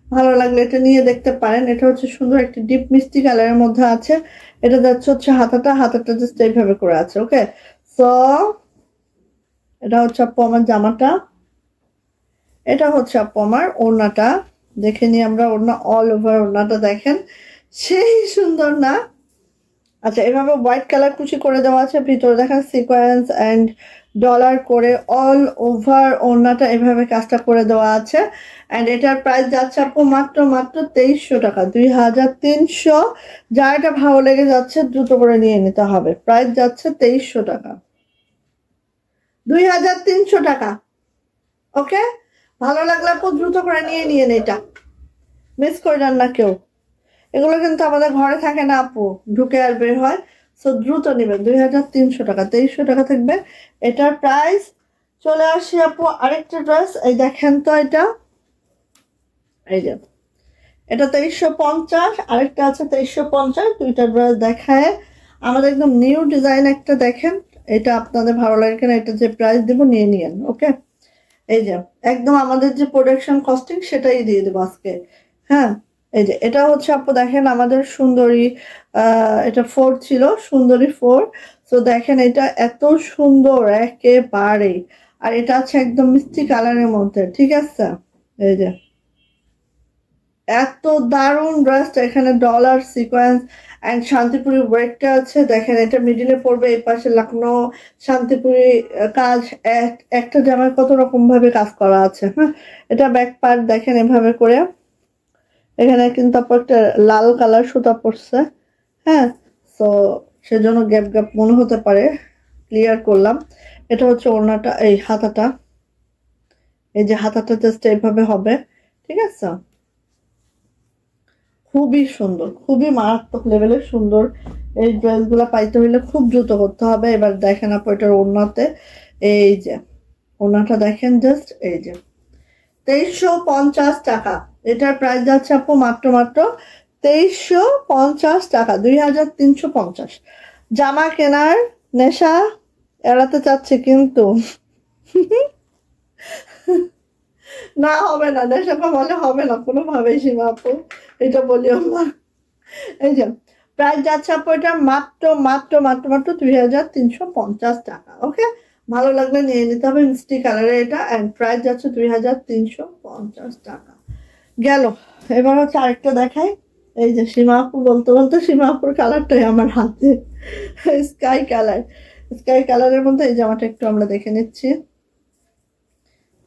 ভালো লাগলে এটা নিয়ে দেখতে পারেন। এটা হচ্ছে সুন্দর একটা ডিপ মিষ্টি কালারের মধ্যে আছে। এটা যাচ্ছে হচ্ছে হাতাটা, হাতাটা জাস্ট এইভাবে করে আছে। ওকে, সো এটা হচ্ছে আপু আমার জামাটা, এটা হচ্ছে আপু আমার ওড়নাটা। দেখে নিই আমরা ওড়না, অল ওভার ওড়নাটা দেখেন সেই সুন্দর না? আচ্ছা, এভাবে হোয়াইট কালার কুচি করে দেওয়া আছে, ভিতরে দেখেন সিকোয়েন্স অ্যান্ড ডলার করে অল ওভার ওড়নাটা এভাবে কাজটা করে দেওয়া আছে। অ্যান্ড এটার প্রাইস যাচ্ছে আপু মাত্র মাত্র 2300 টাকা, 2300। যার এটা ভালো লেগে যাচ্ছে দ্রুত করে নিয়ে নিতে হবে। প্রাইস যাচ্ছে 2300 টাকা, 2300 টাকা। ওকে, ভালো লাগলে আপু দ্রুত করে নিয়ে নিন, এটা মিস করবেন না কেউ। এগুলো কিন্তু আমাদের ঘরে থাকে না আপু, ঢুকে আর বের হয়। সো দ্রুত নেবেন, 2300 টাকা, 2300 টাকা থাকবে এটার প্রাইস। চলে আসি আপু আরেকটা ড্রেস, এই দেখেন তো এটা, এই যে এটা 2350, আরেকটা আছে 2350। দুইটা ড্রেস দেখায় আমাদের একদম নিউ ডিজাইন একটা দেখেন। এটা আপনাদের ভালো লাগে কিনা, এটা যে প্রাইস দেবো নিয়ে নিয়েন। ওকে, এই যে একদম আমাদের যে প্রোডাকশন কস্টিং সেটাই দিয়ে দেবো আজকে। হ্যাঁ, এই যে এটা হচ্ছে আপু দেখেন আমাদের সুন্দরী, এটা 4 ছিল, সুন্দরী 4। তো দেখেন এটা এত সুন্দর একেবারে, আর এটা আছে একদম মিষ্টি কালারের মধ্যে, ঠিক আছে। এই যে এত দারুণ ড্রেসটা, এখানে ডলার সিকোয়েন্স অ্যান্ড শান্তিপুরি ওয়ার্কটা আছে। দেখেন এটা মিডিলে পড়বে, এই পাশে লখনৌ শান্তিপুরি কাজ, একটা জামায় কত রকম ভাবে কাজ করা আছে। হ্যাঁ, এটা ব্যাক পার্ট দেখেন এভাবে করে, এখানে কিন্তু আপু একটা লাল কালার সুতা পড়ছে। হ্যাঁ, তো সেজন্য গ্যাপ গ্যাপ মনে হতে পারে, ক্লিয়ার করলাম। এটা হচ্ছে ওড়নাটা, এই হাতাটা, এই যে হাতাটা জাস্ট এইভাবে হবে, ঠিক আছে। খুবই সুন্দর, খুবই মারাত্মক লেভেলের সুন্দর। এই ড্রেসগুলো পাইতে হইলে খুব দ্রুত করতে হবে। এবার দেখেন আপু এটার ওড়নাতে, এই যে ওড়নাটা দেখেন জাস্ট, এই যে 2350 টাকা। এটার প্রাইস যাচ্ছে আপু মাত্র মাত্র 2350 টাকা, 2350। জামা কেনার নেশা এড়াতে চাচ্ছে কিন্তু না, হবে না, নেশা কমালে হবে না কোনোভাবেই সীমা আপু, এটা বলি আমার। এই যে প্রাইস যাচ্ছে আপু এটা মাত্র মাত্র মাত্র মাত্র 2350 টাকা। ওকে, ভালো লাগলে নিয়ে নিতে হবে, মিষ্টি কালারে এটা। অ্যান্ড প্রাইস যাচ্ছে 2350 টাকা। গেল, এবার হচ্ছে আরেকটা দেখাই। এই যে সীমা আপু বলতে বলতে সীমা আপুর কালারটাই আমার হাতে, স্কাই কালার। স্কাই কালারের মধ্যে এই জামাটা একটু আমরা দেখে নিচ্ছি,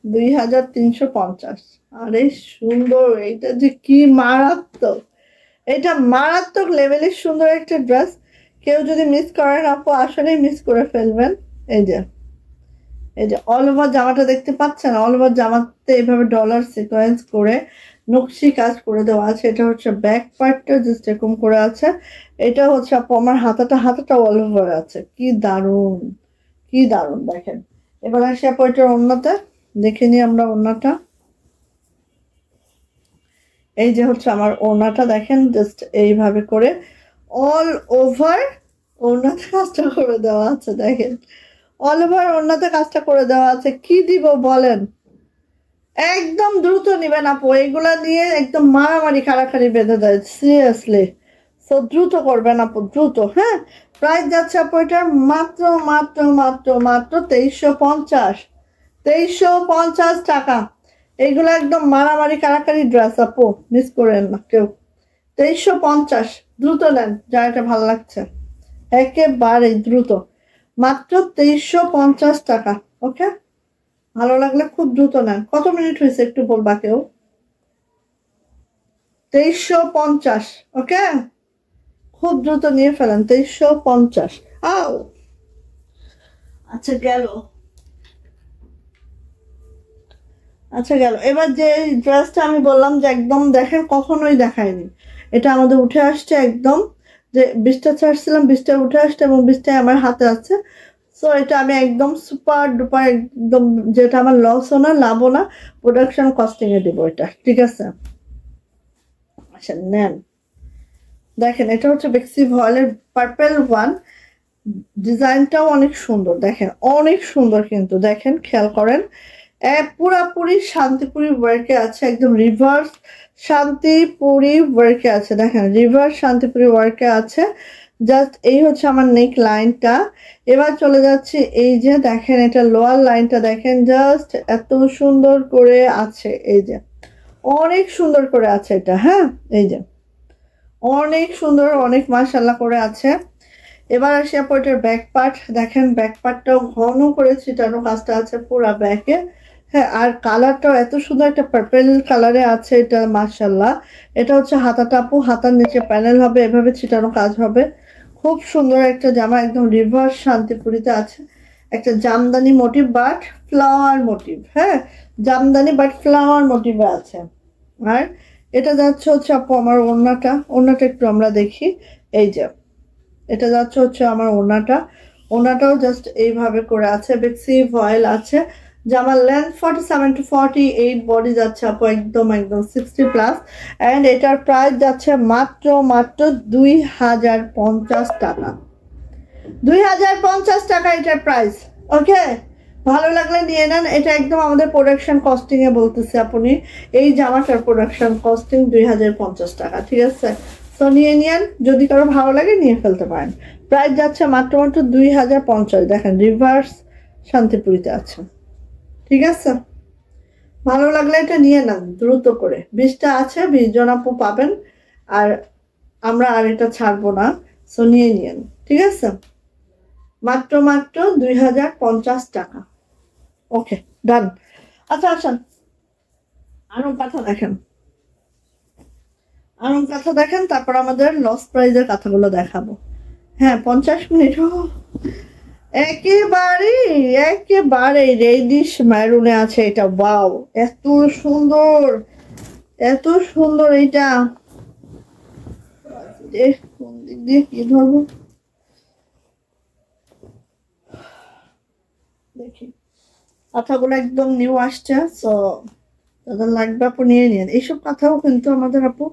2350। আরে সুন্দর, এটা যে কি মারাত্মক, এটা মারাত্মক লেভেলের সুন্দর একটা ড্রেস। কেউ যদি মিস করেন আপু আসলেই মিস করে ফেলবেন। এই যে এই যে অল ওভার জামাটা দেখতে পাচ্ছেন, অল ওভার জামাতে এভাবে ডলার সিকোয়েন্স করে নকশি কাজ করে দেওয়া আছে। এটা হচ্ছে ব্যাক পার্টটা জাস্ট এরকম করে আছে। এটা হচ্ছে আপু আমার হাতাটা, হাতাটা অল ওভার আছে। কি দারুণ, কি দারুণ দেখেন। এবার আসি আপু এটার ওড়নাতে, দেখে নিই আমরা ওড়নাটা। এই যে হচ্ছে আমার ওড়নাটা দেখেন, জাস্ট এইভাবে করে অল ওভার ওড়নাতে কাজটা করে দেওয়া আছে। দেখেন অল ওভার ওড়নাতে কাজটা করে দেওয়া আছে। কি দিব বলেন, একদম দ্রুত নিবেন আপু, এইগুলা নিয়ে একদম মারামারি কাড়াকাড়ি বেঁধে দেয় সিরিয়াসলি। সো দ্রুত করবেন আপু, দ্রুত। হ্যাঁ, প্রাইস যাচ্ছে আপু এটার মাত্র মাত্র মাত্র মাত্র 2350, 2350 টাকা। এইগুলো একদম মারামারি কাড়াকাড়ি ড্রেস আপু, মিস করেন না কেউ। 2350, দ্রুত নেন যা এটা ভালো লাগছে, একেবারে দ্রুত। মাত্র 2350 টাকা। ওকে, ভালো লাগলে খুব দ্রুত নেন। কত মিনিট হয়েছে একটু বলবা কেউ? 2350। ওকে, খুব দ্রুত নিয়ে ফেলেন, 2350। আও, আচ্ছা গেল, আচ্ছা গেল। এবার যে ড্রেসটা আমি বললাম যে একদম দেখেন কখনোই দেখায়নি, এটা আমাদের উঠে আসছে একদম, যে 20টা ছাড়ছিলাম 20টা উঠে আসছে এবং 20টাই আমার হাতে আছে। সো এটা আমি একদম সুপার ডুপার একদম, যেটা আমার লসও না লাভও না, প্রোডাকশন কস্টিং এ দেবো এটা, ঠিক আছে। আচ্ছা নেন, দেখেন এটা হচ্ছে বেক্সি ভয়েলের পার্পেল ওয়ান। ডিজাইনটাও অনেক সুন্দর, দেখেন অনেক সুন্দর কিন্তু, দেখেন খেয়াল করেন পুরাপুরি শান্তিপুরি ওয়ার্কে আছে, একদম রিভার্স শান্তিপুরি ওয়ার্কে আছে। দেখেন রিভার্স শান্তিপুরি ওয়ার্কে আছে। জাস্ট এই হচ্ছে আমার নেক লাইনটা। এবার চলে যাচ্ছে, এই যে দেখেন এটা লোয়ার লাইনটা দেখেন, জাস্ট এত সুন্দর করে আছে। এই যে অনেক সুন্দর করে আছে এটা। হ্যাঁ, এই যে অনেক সুন্দর, অনেক মাশাআল্লাহ করে আছে। এবার আসি আপু এটার ব্যাক পার্ট। দেখেন ব্যাক পার্টটাও ঘন করে ছিটানো কাজটা আছে পুরা ব্যাকে। হ্যাঁ, আর কালারটাও এত সুন্দর একটা পার্পেল কালারে আছে, এটা মাশাল্লাহ। এটা হচ্ছে হাতাটা আপু, হাতার নিচে প্যানেল হবে, এভাবে ছিটানো কাজ হবে। খুব সুন্দর একটা জামা, একদম রিভার্স শান্তিপুরিতে আছে। একটা jamdani motif but flower motif, হ্যাঁ জামদানি বাট ফ্লাওয়ার মোটিভে আছে। আর এটা যাচ্ছে হচ্ছে আপু আমার ওড়নাটা, ওড়নাটা একটু আমরা দেখি। এই যে এটা যাচ্ছে হচ্ছে আমার ওড়নাটা, ওড়নাটাও জাস্ট এইভাবে করে আছে, বেক্সি ভয়েল আছে। জামার লেন্থ 47 to 48, বডি যাচ্ছে আপু একদম একদম 60+। অ্যান্ড এটার প্রাইস যাচ্ছে মাত্র মাত্র 2050 টাকা। 2050 টাকা এটার প্রাইস। ওকে, ভালো লাগলে নিয়ে নেন। এটা একদম আমাদের প্রোডাকশন কস্টিং এ বলতেছে আপনি, এই জামাটার প্রোডাকশন কস্টিং 2050 টাকা, ঠিক আছে? তো নিয়ে নিন, যদি কারো ভালো লাগে নিয়ে ফেলতে পারেন। প্রাইস যাচ্ছে মাত্র মাত্র 2050। দেখেন রিভার্স শান্তিপুরিতে আছে, ঠিক আছে? ভালো লাগলে এটা নিয়ে নেন দ্রুত করে, 20টা আছে, 20 জন আপু পাবেন। আর আমরা আর এটা ছাড়বো না, সো নিয়ে নিন, ঠিক আছে? মাত্র মাত্র 2050 টাকা। ওকে, ডান। আচ্ছা আসেন আরো কথা দেখেন, আরো কথা দেখেন, তারপর আমাদের লস প্রাইজের কথাগুলো দেখাবো। হ্যাঁ 50 মিনিট। একেবারে একেবারে রেডিশ ম্যারুনে আছে এটা। ওয়াও, এত সুন্দর, এত সুন্দর এটা। কোন দিক দিয়ে কি ধরবো দেখি। কথাগুলো একদম নিউ আসছে, সো যাদের লাগবে আপু নিয়ে নিন। এইসব কথাও কিন্তু আমাদের আপু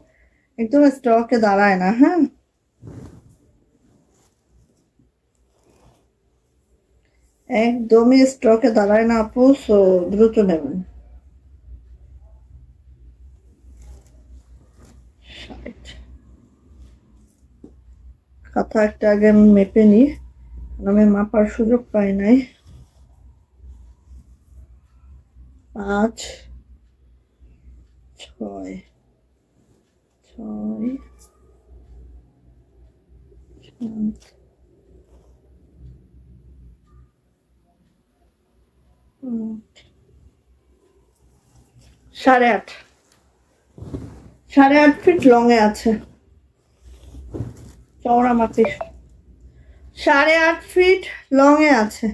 একদম স্টকে দাঁড়ায় না, হ্যাঁ একদমই স্টকে দাঁড়ায় না আপু, সো দ্রুত নেবেন। কথা একটা আগে আমি মেপে নিই, আমি মাপার সুযোগ পাই নাই। 5 6 6 8.5, 8.5 ফিট লং এ আছে, চওড়া মাপে 8.5 ফিট লং এ আছে।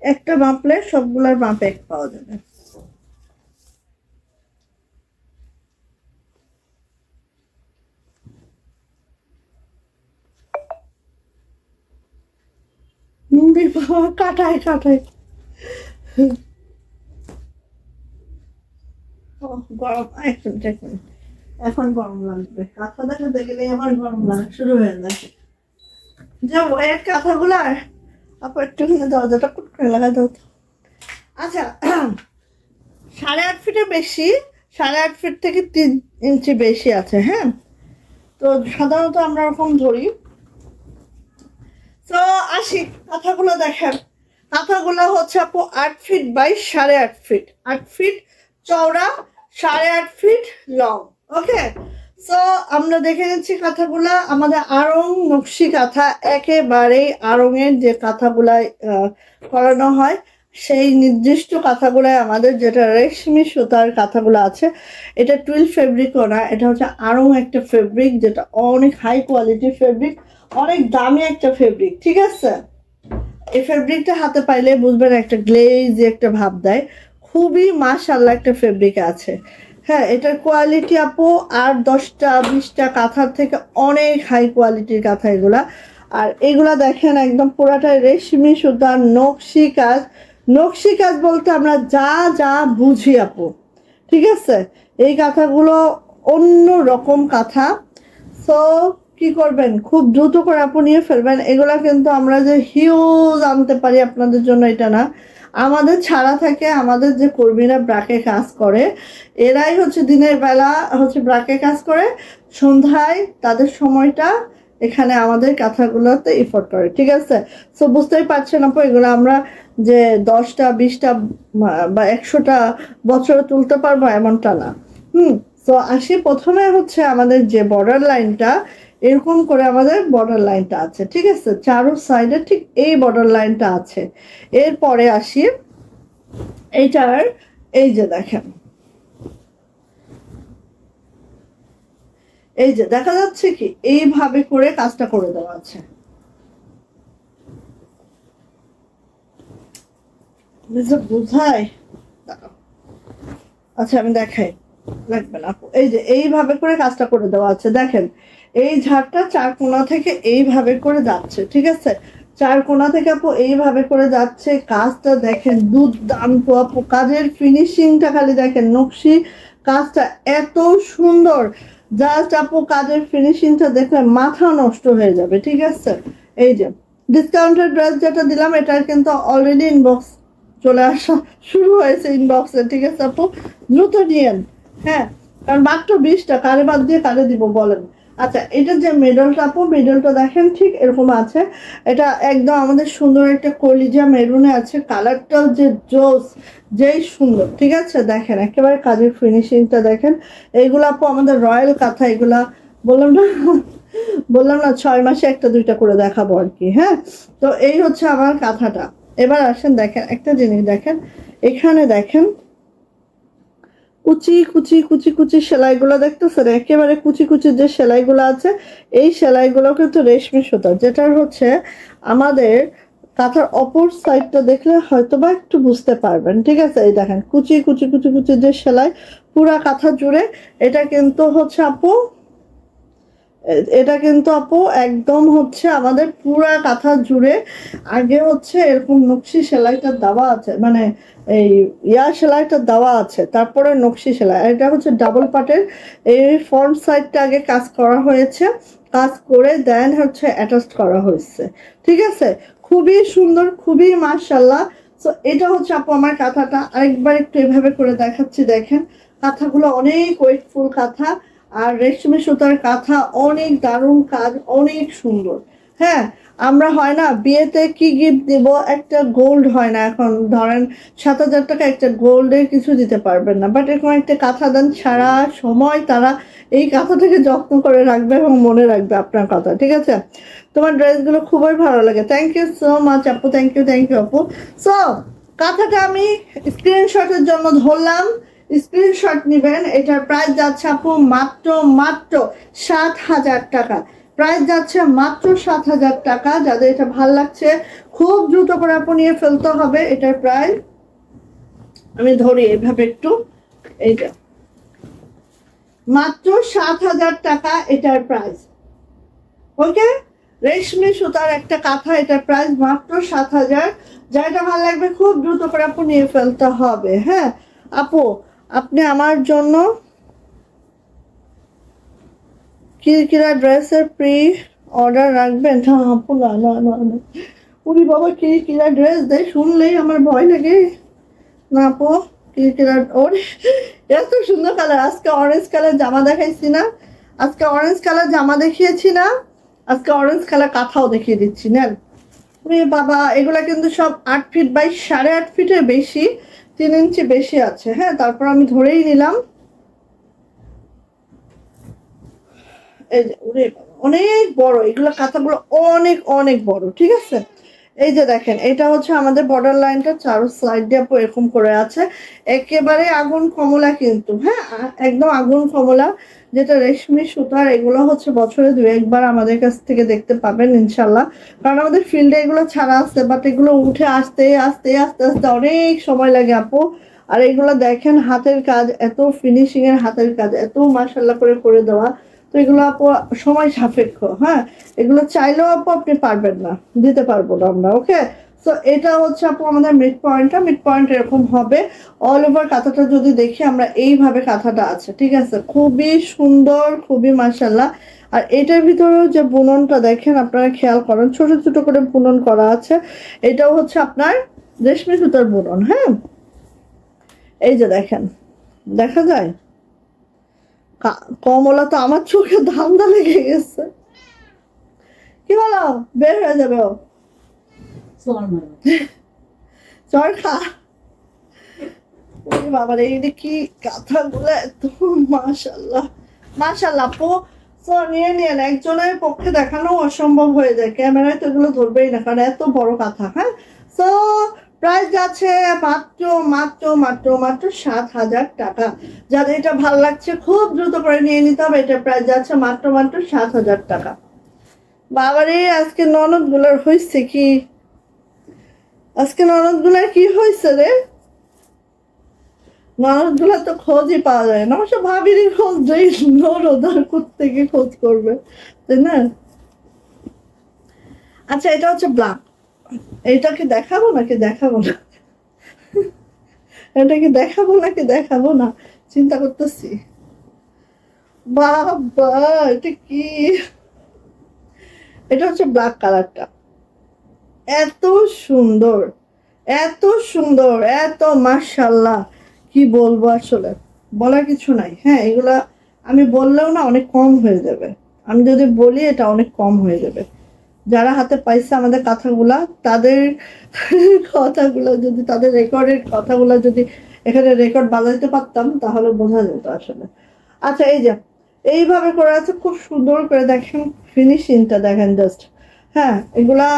একটা মাপলে সবগুলার মাপ এক পাওয়া যাবে। কাটায় কাটায় গরম, এক মিনিট এখন গরম লাগবে। কাঁথা দেখাতে গেলে আমার গরম লাগা শুরু হয়ে যায়। যে ওয়েট কাঁথাগুলার আপু একটুখানি দরজাটা কুট করে লাগা দাও তো। আচ্ছা 8.5 ফিটের বেশি, 8.5 ফিট থেকে 3 ইঞ্চি বেশি আছে, হ্যাঁ। তো সাধারণত আমরা ওরকম ধরি। তো আসি কাঁথাগুলো দেখেন। কাঁথাগুলো হচ্ছে আপু 8 ফিট বাই 8.5 ফিট, 8 ফিট চওড়া, 8.5 ফিট লং। ওকে, সো আমরা দেখে নিচ্ছি কাঁথাগুলা। আমাদের আড়ং নকশি কাঁথা, একেবারেই আড়ংয়ের যে কাঁথাগুলাই করানো হয় সেই নির্দিষ্ট কাঁথাগুলাই আমাদের, যেটা রেশমি সুতার কাঁথাগুলো আছে। এটা টুইল ফেব্রিকও না, এটা হচ্ছে আড়ং একটা ফেব্রিক, যেটা অনেক হাই কোয়ালিটি ফেব্রিক, অনেক দামি একটা ফেব্রিক, ঠিক আছে? এই ফেব্রিকটা হাতে পাইলে বুঝবেন একটা গ্লেজ একটা ভাব দেয়, খুবই মাশাআল্লাহ একটা ফেব্রিক আছে। হ্যাঁ, এটার কোয়ালিটি আপু আর 10টা 20টা কাঁথার থেকে অনেক হাই কোয়ালিটির কাঁথা এগুলা। আর এগুলা দেখেন একদম পুরাটাই রেশমি সুতার নকশি কাজ। নকশি কাজ বলতে আমরা যা যা বুঝি আপু, ঠিক আছে? এই কাঁথাগুলো অন্য রকম কাঁথা। সো কি করবেন, খুব দ্রুত করে আপু নিয়ে ফেলবেন। এগুলা কিন্তু আমরা যে হিউজ আনতে পারি আপনাদের জন্য এটা না, আমাদের ছাড়া থাকে। আমাদের যে কর্মীরা ব্রাকে কাজ করে, এরাই হচ্ছে দিনের বেলা হচ্ছে ব্রাকে কাজ করে, সন্ধ্যায় তাদের সময়টা এখানে আমাদের কাঁথাগুলোতে এফোর্ট করে, ঠিক আছে? সো বুঝতেই পারছেন আপু, এগুলো আমরা যে 10টা 20টা বা 100টা বছরে তুলতে পারবো এমনটা না। সো আসি, প্রথমে হচ্ছে আমাদের যে বর্ডার লাইনটা, এরকম করে আমাদের বর্ডার লাইনটা আছে, ঠিক আছে? চারো সাইডে ঠিক এই বর্ডার লাইনটা আছে। এরপরে আসি এইটার, এই যে দেখেন, এই যে দেখা যাচ্ছে কি এইভাবে করে কাজটা করে দেওয়া আছে। বুঝায়, আচ্ছা আমি দেখাই, লাগবে না আপু। এই যে এইভাবে করে কাজটা করে দেওয়া আছে, দেখেন এই ঝাড়টা চার কোণা থেকে এইভাবে করে যাচ্ছে, ঠিক আছে? চার কোণা থেকে আপু এইভাবে করে যাচ্ছে। কাজটা দেখেন দুর্দান্ত আপু, কাজের ফিনিশিংটা খালি দেখেন, নকশি কাজটা এত সুন্দর, জাস্ট আপু কাজের ফিনিশিংটা দেখলে মাথা নষ্ট হয়ে যাবে, ঠিক আছে? এই যে ডিসকাউন্টেড ড্রেস যেটা দিলাম, এটার কিন্তু অলরেডি ইনবক্স চলে আসা শুরু হয়েছে ইনবক্সে, ঠিক আছে আপু? দ্রুত নিয়েন, হ্যাঁ, কারণ মাত্র 20টা, কারে বাদ দিয়ে কারে দিব বলেন? আচ্ছা, এটা যে মিডলটা আপু, মিডলটা দেখেন ঠিক এরকম আছে। এটা একদম আমাদের সুন্দর একটা কলিজা মেরুনে আছে, কালারটাও যে জোস, যেই সুন্দর, ঠিক আছে? দেখেন একেবারে কাজের ফিনিশিংটা দেখেন। এইগুলো আপু আমাদের রয়্যাল কাঁথা, এগুলা বললাম না বললাম না 6 মাসে একটা দুইটা করে দেখাবো আর কি, হ্যাঁ? তো এই হচ্ছে আমার কাঁথাটা। এবার আসেন দেখেন একটা জিনিস, দেখেন এখানে দেখেন কুচি কুচি কুচি কুচি সেলাইগুলো দেখতেছেন, একেবারে কুচি কুচি যে সেলাইগুলো আছে, এই সেলাইগুলো কিন্তু রেশমি সুতা, যেটার হচ্ছে আমাদের কাঁথার অপর সাইডটা দেখলে হয়তো বা একটু বুঝতে পারবেন, ঠিক আছে? এই দেখেন কুচি কুচি কুচি কুচি যে সেলাই পুরা কাঁথা জুড়ে, এটা কিন্তু হচ্ছে আপু, এটা কিন্তু আপু একদম হচ্ছে আমাদের পুরা কাঁথা জুড়ে আগে হচ্ছে এরকম নকশি সেলাইটা দেওয়া আছে, মানে এই সেলাইটা দেওয়া আছে, তারপরে নকশি সেলাই। এটা হচ্ছে ডাবল পার্টের, এই ফ্রন্ট সাইডটা আগে কাজ করা হয়েছে, কাজ করে দেন হচ্ছে অ্যাটাচ করা হয়েছে, ঠিক আছে? খুবই সুন্দর, খুবই মাশাআল্লাহ। তো এটা হচ্ছে আপু আমার কাঁথাটা, আরেকবার একটু এভাবে করে দেখাচ্ছি, দেখেন কাঁথাগুলো অনেক ওয়েটফুল কাঁথা, আর রেশমি সুতার কাঁথা, অনেক দারুণ কাজ, অনেক সুন্দর। হ্যাঁ, আমরা হয় না বিয়েতে কি গিফট দিব, একটা গোল্ড হয় না, এখন ধরেন 7,000 টাকা একটা গোল্ডের কিছু দিতে পারবেন না, বাট এরকম একটা কাঁথা দেন, সারা সময় তারা এই কাঁথাটাকে যত্ন করে রাখবে এবং মনে রাখবে আপনার কথা, ঠিক আছে? তোমার ড্রেসগুলো খুবই ভালো লাগে, থ্যাংক ইউ সো মাচ আপু, থ্যাংক ইউ আপু। সো কাঁথাটা আমি স্ক্রিনশটের জন্য ধরলাম, স্ক্রিনশট নেবেন। এটার প্রাইস যাচ্ছে আপু মাত্র মাত্র 7,000 টাকা, প্রাইস যাচ্ছে মাত্র 7,000 টাকা। যাদের এটা ভাল লাগছে খুব দ্রুত করে আপু নিয়ে ফেলতে হবে। এটার প্রাইস আমি ধরি এইভাবে একটু, এইটা মাত্র 7,000 টাকা এটার প্রাইস, ওকে? রেশমি সুতার একটা কাঁথা, এটার প্রাইস মাত্র 7,000। যেটা ভালো লাগবে খুব দ্রুত করে আপু নিয়ে ফেলতে হবে, হ্যাঁ আপু? আপনি আমার জন্য কিরকিরা ড্রেসের প্রি অর্ডার রাখবেন? না আপু, না না না না, উনি বাবা কিরকিরা ড্রেস দেয় শুনলেই আমার ভয় লাগে। না আপু, কিরকিরা ওর এত সুন্দর কালার, আজকে অরেঞ্জ কালার জামা দেখাইছি না, আজকে অরেঞ্জ কালার জামা দেখিয়েছি না, আজকে অরেঞ্জ কালার কাঁথাও দেখিয়ে দিচ্ছি, নেন। বাবা এগুলা কিন্তু সব 8 ফিট বাই 8.5 ফিটের বেশি, 3 ইঞ্চি বেশি আছে, হ্যাঁ? তারপর আমি ধরেই নিলাম, এই যে অনেক বড়, এগুলো কাঁথাগুলো অনেক অনেক বড়, ঠিক আছে? এই যে দেখেন এটা হচ্ছে আমাদের বর্ডার লাইনটা, চারো সাইড দিয়ে এরকম করে আছে, একেবারে আগুন কমলা কিন্তু, হ্যাঁ একদম আগুন কমলা, যেটা রেশমি সুতার। এগুলো হচ্ছে বছরে 2-1 বার আমাদের কাছ থেকে দেখতে পাবেন ইনশাল্লাহ, কারণ আমাদের ফিল্ডে এগুলো ছাড়া আসছে, বাট এগুলো উঠে আসতে আস্তে আস্তে আস্তে অনেক সময় লাগে আপু। আর এগুলো দেখেন হাতের কাজ, এত ফিনিশিং এর হাতের কাজ, এত মাশাল্লাহ করে করে দেওয়া। তো এগুলো আপু সময় সাপেক্ষ, হ্যাঁ, এগুলো চাইলেও আপু আপনি পারবেন না, দিতে পারবো না আমরা, ওকে? তো এটা হচ্ছে আপু আমাদের মিড পয়েন্টটা, মিড পয়েন্ট এরকম হবে। অল ওভার কাঁথাটা যদি দেখি আমরা, এইভাবে কাঁথাটা আছে, ঠিক আছে? খুবই সুন্দর, খুবই মাশাল্লাহ। আর এটার ভিতরেও যে বুননটা দেখেন, আপনারা খেয়াল করেন, ছোট ছোট করে বুনন করা আছে, এটাও হচ্ছে আপনার রেশমি সুতার বুনন, হ্যাঁ? এই যে দেখেন, দেখা যায় কমলা তো আমার চোখে ধান্দা লেগে গেছে, কি বলো, বের হয়ে যাবে ও, চর খা। বাবার এই কি কাঁথাগুলো এত, মাশাল্লাহ মাশাল্লাহ আপু। তো নিয়ে নিয়ে একজনের পক্ষে দেখানো অসম্ভব হয়ে যায়, ক্যামেরায় তো এগুলো ধরবেই না কারণ এত বড় কাঁথা। হ্যাঁ, তো প্রাইস যাচ্ছে মাত্র মাত্র মাত্র মাত্র 7,000 টাকা। যাদের এটা ভালো লাগছে খুব দ্রুত করে নিয়ে নিতে হবে। এটা প্রাইস যাচ্ছে মাত্র মাত্র 7,000 টাকা। বাবারে আজকে ননদ গুলার হয়েছে কি, আজকে ননদ গুলার কি হয়েছে রে? ননদ গুলা তো খোঁজই পাওয়া যায় না, অবশ্য ভাবিরই খোঁজ দেই, ননদ আর কোত্থেকে খোঁজ করবে, তাই না? আচ্ছা এটা হচ্ছে ব্ল্যাক, এইটাকে দেখাবো নাকি দেখাবো না, এটাকে দেখাবো নাকি দেখাবো না চিন্তা করতেছি। বাবা এটা কি, এটা হচ্ছে ব্ল্যাক কালারটা, এত সুন্দর এত সুন্দর এত মাশাআল্লাহ, কি বলবো আসলে বলার কিছু নাই। হ্যাঁ এগুলা আমি বললেও না অনেক কম হয়ে যাবে, আমি যদি বলি এটা অনেক কম হয়ে যাবে। যারা হাতে পাইছে আমাদের কথাগুলা, তাদের কথাগুলো যদি, তাদের রেকর্ডের কথাগুলো যদি এখানে রেকর্ড বাজাইতে পারতাম তাহলে বোঝা যেত আসলে। আচ্ছা এই যে এইভাবে করে আছে, খুব সুন্দর করে দেখেন, ফিনিশিংটা দেখেন জাস্ট। হ্যাঁ এগুলা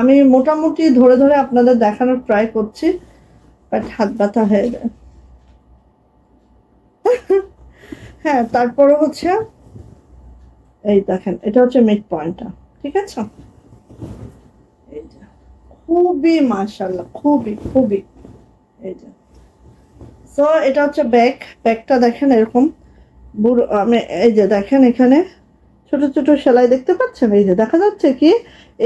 আমি মোটামুটি ধরে ধরে আপনাদের দেখানোর ট্রাই করছি, বাট হাত ব্যথা হয়ে যায়। হ্যাঁ তারপরে হচ্ছে এই দেখেন, এটা হচ্ছে মিড পয়েন্টটা, ঠিক আছে? এই যে খুবই মাশাআল্লাহ, খুবই খুবই, এই যে সো এটা হচ্ছে ব্যাগটা দেখেন এরকম বুড়ো, আমি এই যে দেখেন এখানে ছোট ছোট সেলাই দেখতে পাচ্ছেন, এই যে দেখা যাচ্ছে কি,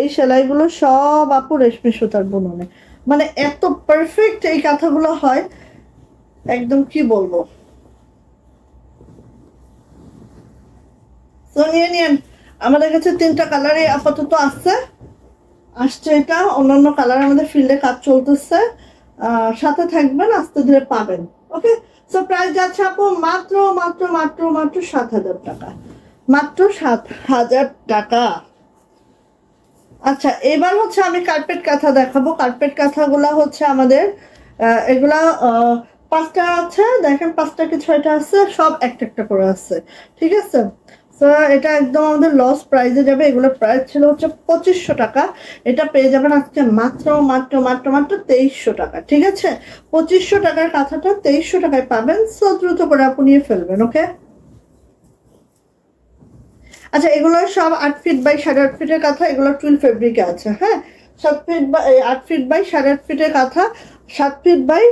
এই সেলাইগুলো সব আপু রেশমি সুতার বুননে, মানে এত পারফেক্ট এই কাঁথাগুলো হয়, একদম কি বলবো। তো নিয়ে নিন, আমাদের কাছে 3টা কালারে আপাতত আসছে, এটা অন্যান্য কালার আমাদের ফিল্ডে কাজ চলতেছে, সাথে থাকবেন, আস্তে ধীরে পাবেন। ওকে, সো প্রাইস যাচ্ছে আপু মাত্র মাত্র মাত্র মাত্র 7,000 টাকা, মাত্র 7,000 টাকা। আচ্ছা এবার হচ্ছে আমি কার্পেট কাঁথা দেখাবো। কার্পেট কাঁথাগুলা হচ্ছে আমাদের এগুলা 5টা আছে, দেখেন 5টা কি 6টা আছে, সব একটা একটা করে আছে, ঠিক আছে? তো এটা একদম আমাদের লস প্রাইসে যাবে। এগুলোর প্রাইস ছিল হচ্ছে 2500 টাকা, এটা পেয়ে যাবেন আজকে মাত্র মাত্র মাত্র মাত্র 2300 টাকা, ঠিক আছে? 2500 টাকার কাঁথাটা 2300 টাকায় পাবেন, সো দ্রুত করে আপনি নিয়ে ফেলবেন। ওকে, আচ্ছা এগুলো সব 8 ফিট বাই 8.5 ফিটের কাঁথা, এগুলো টুইল ফেব্রিকে আছে। হ্যাঁ 7 ফিট বাই 8 ফিট বাই 8.5 ফিটের কাঁথা, 7 ফিট বাই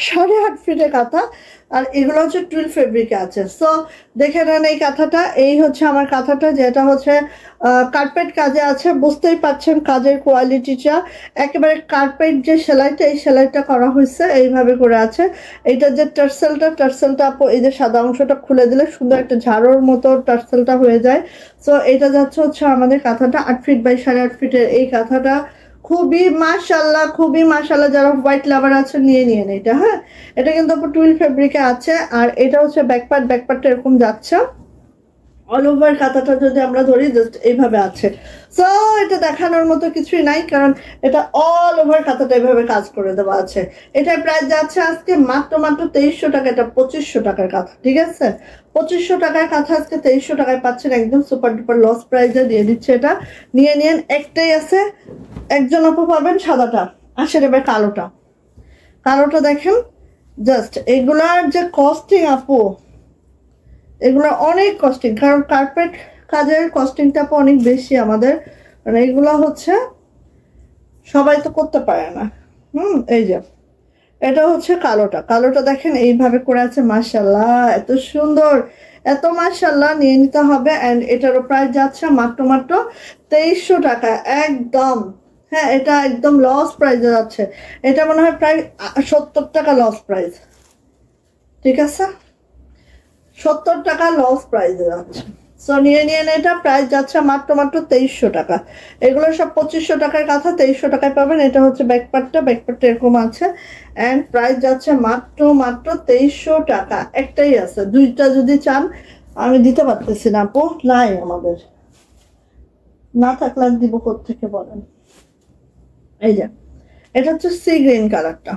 8.5 ফিটের কাঁথা, আর এগুলো হচ্ছে টুইল ফেব্রিকে আছে। সো দেখে নেন এই কাঁথাটা, এই হচ্ছে আমার কাঁথাটা, যেটা হচ্ছে কার্পেট কাজে আছে, বুঝতেই পারছেন কাজের কোয়ালিটিটা একেবারে কার্পেট যে সেলাইটা, এই সেলাইটা করা হয়েছে এইভাবে করে আছে। এইটা যে টার্সেলটা এই যে সাদা অংশটা খুলে দিলে সুন্দর একটা ঝাড়ুর মতো টার্সেলটা হয়ে যায়। সো এটা যাচ্ছে হচ্ছে আমাদের কাঁথাটা 8 ফিট বাই 8.5 ফিটের এই কাঁথাটা, খুবই মাশাআল্লাহ, খুবই মাশাআল্লাহ। যারা হোয়াইট লাভার আছে নিয়ে নিন এটা। হ্যাঁ এটা কিন্তু টুইল ফেব্রিকে আছে, আর এটা হচ্ছে ব্যাকপার্টটা এরকম যাচ্ছে, অল ওভার কাঁথাটা যদি আমরা ধরি জাস্ট এইভাবে আছে। সো এটা দেখানোর মতো কিছুই নাই, কারণ এটা অল ওভার কাঁথাটা এইভাবে কাজ করে দেওয়া আছে। এটার প্রাইস যাচ্ছে আজকে মাত্র মাত্র 2300 টাকা, এটা 2500 টাকার কাঁথা, ঠিক আছে? 2500 টাকার কাঁথা আজকে 2300 টাকায় পাচ্ছেন, একদম সুপার ডুপার লস প্রাইসে দিয়ে দিচ্ছে। এটা নিয়ে নিন, একটাই আছে, একজন আপু পাবেন সাদাটা, আসেন এবার কালোটা দেখেন জাস্ট। এগুলার যে কস্টিং আপু, এগুলো অনেক কস্টিং, কারণ কার্পেট কাজের কস্টিংটা অনেক বেশি আমাদের, মানে এগুলো হচ্ছে সবাই তো করতে পারে না। এই যে এটা হচ্ছে কালোটা দেখেন এইভাবে করে আছে, মাশাআল্লাহ এত সুন্দর, এত মাশাআল্লাহ, নিয়ে নিতে হবে। অ্যান্ড এটারও প্রাইস যাচ্ছে মাত্র মাত্র 2300 টাকা একদম। হ্যাঁ এটা একদম লস প্রাইসে যাচ্ছে, এটা মনে হয় প্রায় 70 টাকা লস প্রাইস, ঠিক আছে? 70 টাকা লস প্রাইসে যাচ্ছে। সো নিয়ে এটা প্রাইস যাচ্ছে মাত্র মাত্র 2300 টাকা। এগুলো সব 2500 টাকার কাঁথা 2300 টাকায় পাবেন। এটা হচ্ছে ব্যাকপার্টটা এরকম আছে, অ্যান্ড প্রাইস যাচ্ছে মাত্র মাত্র 2300 টাকা। একটাই আছে, দুইটা যদি চান আমি দিতে পারতেছি না আপু, নাই আমাদের, না থাকলে আর দিব কোত্থেকে বলেন। এই যে এটা হচ্ছে সি গ্রিন কালারটা,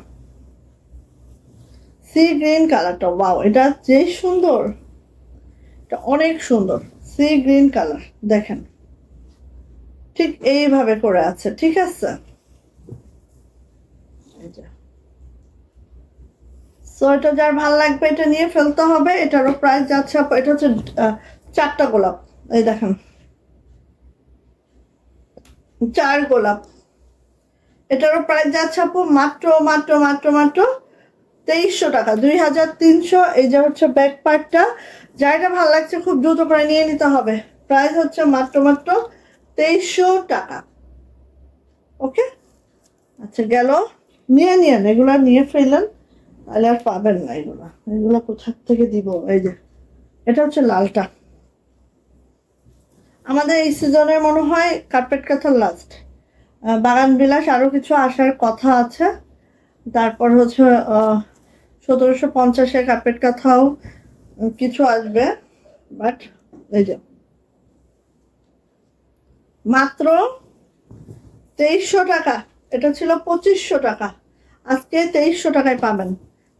সি গ্রিন কালারটা, ওয়াও এটা যে সুন্দর, এটা অনেক সুন্দর সি গ্রিন কালার। দেখেন ঠিক এইভাবে করে আছে, ঠিক আছে। এই যে সো এটা যার ভালো লাগবে এটা নিয়ে ফেলতে হবে। এটারও প্রাইস যাচ্ছে, এটা হচ্ছে 4টা গোলাপ, এই দেখেন 4 গোলাপ। এটারও প্রাইস যাচ্ছে আপু মাত্র মাত্র মাত্র মাত্র 2300 টাকা, 2300। এই যে হচ্ছে ব্যাক পার্টটা, যার ভালো লাগছে খুব দ্রুত করে নিয়ে নিতে হবে। প্রাইস হচ্ছে মাত্র মাত্র 2300 টাকা। ওকে, আচ্ছা গেল, নিয়ে নিয়েন, এগুলা নিয়ে ফেলেন, তাহলে আর পাবেন না এগুলা। এগুলা কোথা থেকে দিব? এই যে এটা হচ্ছে লালটা। আমাদের এই সিজনের মনে হয় কার্পেট কাঁথার লাস্ট, বাগান বিলাস আরো কিছু আসার কথা আছে। তারপর হচ্ছে 1750-এর কার্পেট কাঁথাও কিছু আসবে। বাট এই যে মাত্র 2300 টাকা, এটা ছিল 2500 টাকা, আজকে 2300 টাকায় পাবেন।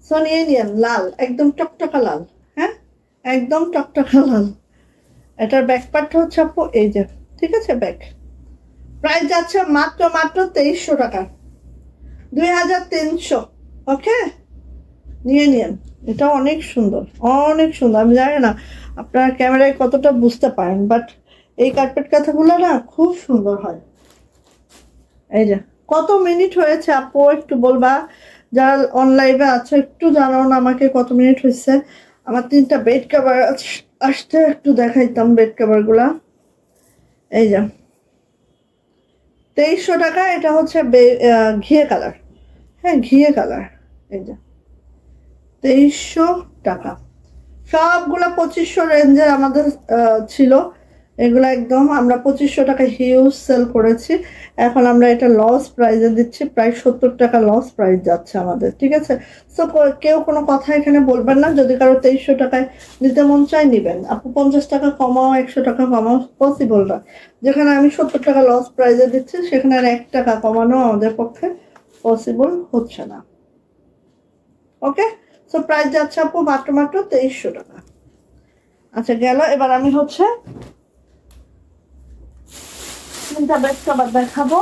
সো নিয়ে নিয়েন, লাল একদম টকটকা লাল, হ্যাঁ একদম টকটকা লাল। এটার ব্যাক পার্টটা হচ্ছে আপু এই যে, ঠিক আছে। ব্যাক প্রাইস যাচ্ছে মাত্র মাত্র 2300 টাকা, 2300। ওকে, নিয়ে নিয়েন, এটা অনেক সুন্দর, অনেক সুন্দর। আমি জানি না আপনার ক্যামেরায় কতটা বুঝতে পারেন, বাট এই কার্পেট কাঁথাগুলো না খুব সুন্দর হয়। এই যে কত মিনিট হয়েছে আপু একটু বলবা, যারা অনলাইনে আছে একটু জানাও না আমাকে কত মিনিট হয়েছে। আমার 3টা বেড কভার আসতে একটু দেখাইতাম বেড কভার গুলা। এই যে 2300 টাকা, এটা হচ্ছে ঘিয়ে কালার, হ্যাঁ ঘিয়ে কালার। এই যে 2300 টাকা, সবগুলা 2500 রেঞ্জের আমাদের ছিল। এগুলো একদম আমরা 2500 টাকা হিউজ সেল করেছি। এখন আমরা এটা লস প্রাইসে দিচ্ছি, প্রায় 70 টাকা লস প্রাইস যাচ্ছে আমাদের, ঠিক আছে। সো কেউ কোনো কথা এখানে বলবেন না। যদি কারো 2300 টাকায় নিতে মন চাই নিবেন, আপু 50 টাকা কমাও 100 টাকা কমাও পসিবল না। যেখানে আমি 70 টাকা লস প্রাইসে দিচ্ছি সেখানে আর 1 টাকা কমানো আমাদের পক্ষে পসিবল হচ্ছে না। ওকে, সো প্রাইস যাচ্ছে আপু মাত্র মাত্র 2300 টাকা। আচ্ছা গেল, এবার আমি হচ্ছে 3টা বেড কভার দেখাবো।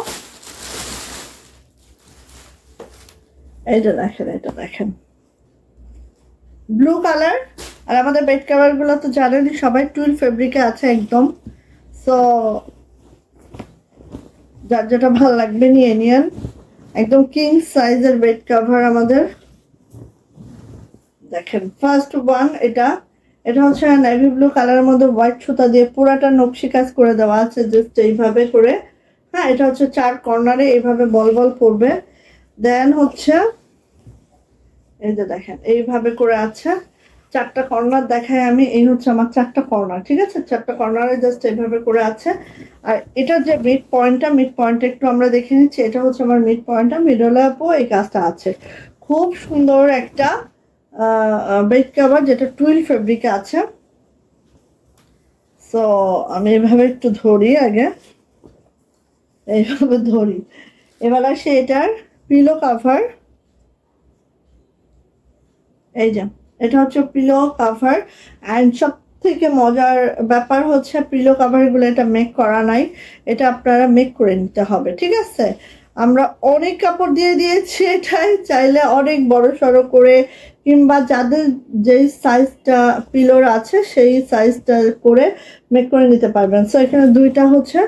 এইটা দেখেন, এটা দেখেন ব্লু কালার। আর আমাদের বেড কভার গুলো তো জানেনই সবাই টুইল ফেব্রিকে আছে একদম। সো যার যেটা ভালো লাগবে নিয়ে নিয়েন, একদম কিং সাইজের বেড কভার আমাদের। দেখেন ফার্স্ট ওয়ান, এটা এটা হচ্ছে নেভি ব্লু কালারের মধ্যে হোয়াইট সুতা দিয়ে পুরাটা নকশি কাজ করে দেওয়া আছে, জাস্ট এইভাবে করে। হ্যাঁ, এটা হচ্ছে 4 কর্নারে এইভাবে বল বল পড়বে। দেন হচ্ছে এই যে দেখেন এইভাবে করে আছে, 4টা কর্নার দেখায় আমি। এই হচ্ছে আমার 4টা কর্নার, ঠিক আছে। 4টা কর্নারে জাস্ট এইভাবে করে আছে। আর এটা যে মিড পয়েন্টটা, মিড পয়েন্টটা একটু আমরা দেখে নিচ্ছি। এটা হচ্ছে আমার মিড পয়েন্টটা, মিডলে আপু এই কাজটা আছে। খুব সুন্দর একটা বেড কভার, যেটা টুইল ফেব্রিকে আছে। সো আমি এভাবে একটু ধরি আগে, এইভাবে ধরি। এবার আসি এটার পিলো কাভার। এই যে এটা হচ্ছে পিলো কাভার। অ্যান্ড সব থেকে মজার ব্যাপার হচ্ছে পিলো কাভার গুলো এটা মেক করা নাই, এটা আপনারা মেক করে নিতে হবে, ঠিক আছে। আমরা অনেক কাপড় দিয়ে দিয়েছি এটাই, চাইলে অনেক বড় সড়ো করে কিংবা যাদের যেই সাইজটা পিলোর আছে সেই সাইজটা করে মেক করে নিতে পারবেন। সো এখানে 2টা হচ্ছে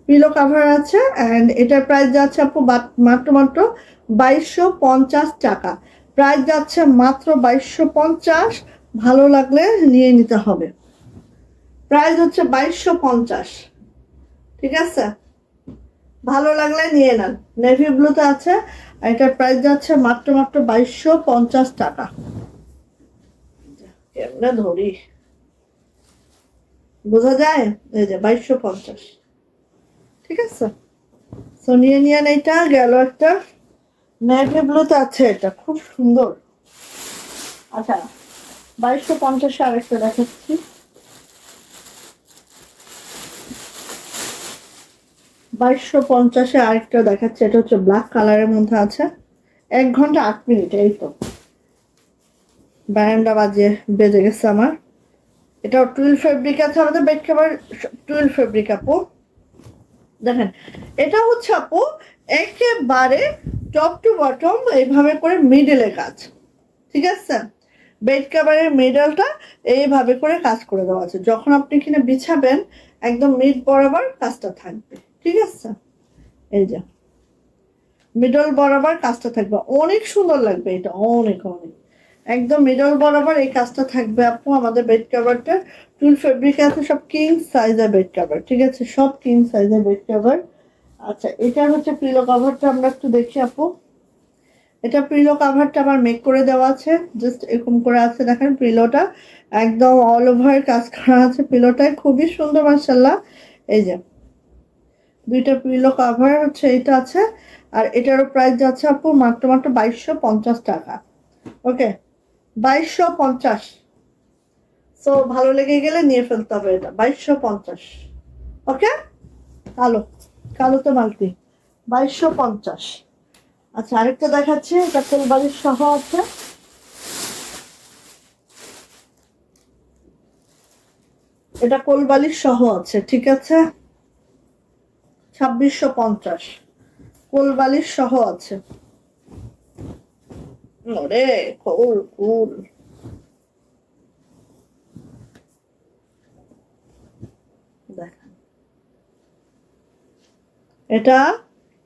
পিলো কাভার আছে। অ্যান্ড এটার প্রাইস যাচ্ছে আপু মাত্র মাত্র 2250 টাকা। প্রাইস যাচ্ছে মাত্র 2250। ভালো লাগলে নিয়ে নিতে হবে। প্রাইস হচ্ছে 2250, ঠিক আছে। ভালো লাগলে নিয়ে নেন। নেভি ব্লুতে আছে, এটার প্রাইস যাচ্ছে মাত্র মাত্র 2250 টাকা। কেমনে ধরি বোঝা যায়? এই যে 2250, ঠিক আছে। সো নিয়ে নিয়েন। এইটা গেল একটা নেভি ব্লুতে আছে, এটা খুব সুন্দর। আচ্ছা 2250 আরেকটা দেখাচ্ছি। 2250-এ আরেকটা দেখাচ্ছে, এটা হচ্ছে ব্ল্যাক কালারের মধ্যে আছে। 1 ঘন্টা 8 মিনিট, এই তো বারান্দা বেজে গেছে আমার। এটা টুইল ফেব্রিক আছে, আমাদের বেড কভার টুইল ফেব্রিক আপু। দেখেন এটা হচ্ছে আপু একেবারে টপ টু বটম এইভাবে করে মিডলে কাজ, ঠিক আছে? বেড কভারের মিডলটা এইভাবে করে কাজ করে দেওয়া আছে। যখন আপনি কিনে বিছাবেন একদম মিড বরাবর কাজটা থাকবে, ঠিক আছে? এই যে মিডল বরাবর কাজটা থাকবে, অনেক সুন্দর লাগবে এটা, অনেক অনেক একদম মিডল বরাবর এই কাজটা থাকবে আপু। আমাদের বেড কভারটা টুল ফেব্রিক আছে, সব কিং সাইজের বেড কভার, ঠিক আছে? সব কিং সাইজের বেড কভার। আচ্ছা এটা হচ্ছে পিলো কভারটা, আমরা একটু দেখি আপু। এটা পিলো কভারটা আমার মেক করে দেওয়া আছে, জাস্ট এরকম করে আছে, দেখেন পিলোটা একদম অল ওভার কাজ করা আছে পিলোটায়, খুবই সুন্দর মাশাআল্লাহ। এই যে দুইটা পিলো কভার হচ্ছে এটা আছে, আর এটারও প্রাইস যাচ্ছে আপু মাত্র 2250 টাকা। ওকে 2250। সো ভালো লেগে গেলে নিয়ে ফেলতে হবে, এটা 2250। ওকে কালো কালোতে মাল্টি 2250। আচ্ছা আরেকটা দেখাচ্ছি, এটা কোলবালিশ সহ আছে। এটা কোলবালিশ সহ আছে, ঠিক আছে? 2650 কোলবালিশ সহ আছে। ওরে কুল কুল। দেখেন এটা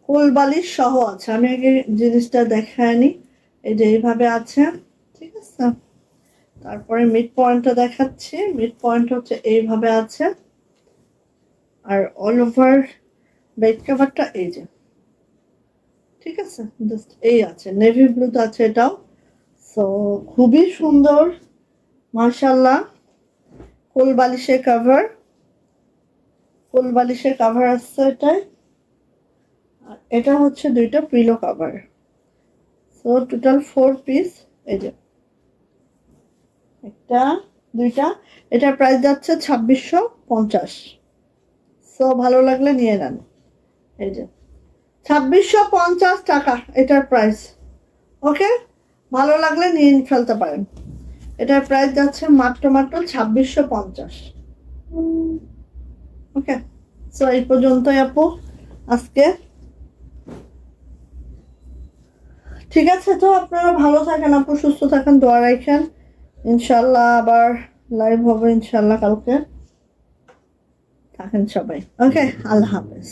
কোলবালিশ সহ আছে, আমি আগে জিনিসটা দেখাইনি। এই যে এইভাবে আছে, ঠিক আছে? তারপরে মিড পয়েন্টটা দেখাচ্ছি, মিড পয়েন্ট হচ্ছে এইভাবে আছে, আর অল ওভার বেড কভারটা এই যে, ঠিক আছে? জাস্ট এই আছে, নেভি ব্লুতে আছে এটাও। সো খুবই সুন্দর মাশাআল্লাহ। কোল বালিশের কভার, কোল বালিশের কভার আছে এটাই, আর এটা হচ্ছে দুইটা pillow cover. So total 4 piece. এই যে একটা দুইটা, এটার প্রাইস যাচ্ছে 2650। সো ভালো লাগলে নিয়ে নেন। এই যে 2650 টাকা এটার প্রাইস। ওকে ভালো লাগলে নিয়ে ফেলতে পারেন। এটার প্রাইস যাচ্ছে মাত্র 2650। ওকে সো এই পর্যন্তই আপু আজকে, ঠিক আছে? তো আপনারা ভালো থাকেন আপু, সুস্থ থাকেন, দোয়া রাখেন। ইনশাল্লাহ আবার লাইভ হবে ইনশাল্লাহ কালকে। থাকেন সবাই, ওকে আল্লাহ হাফেজ।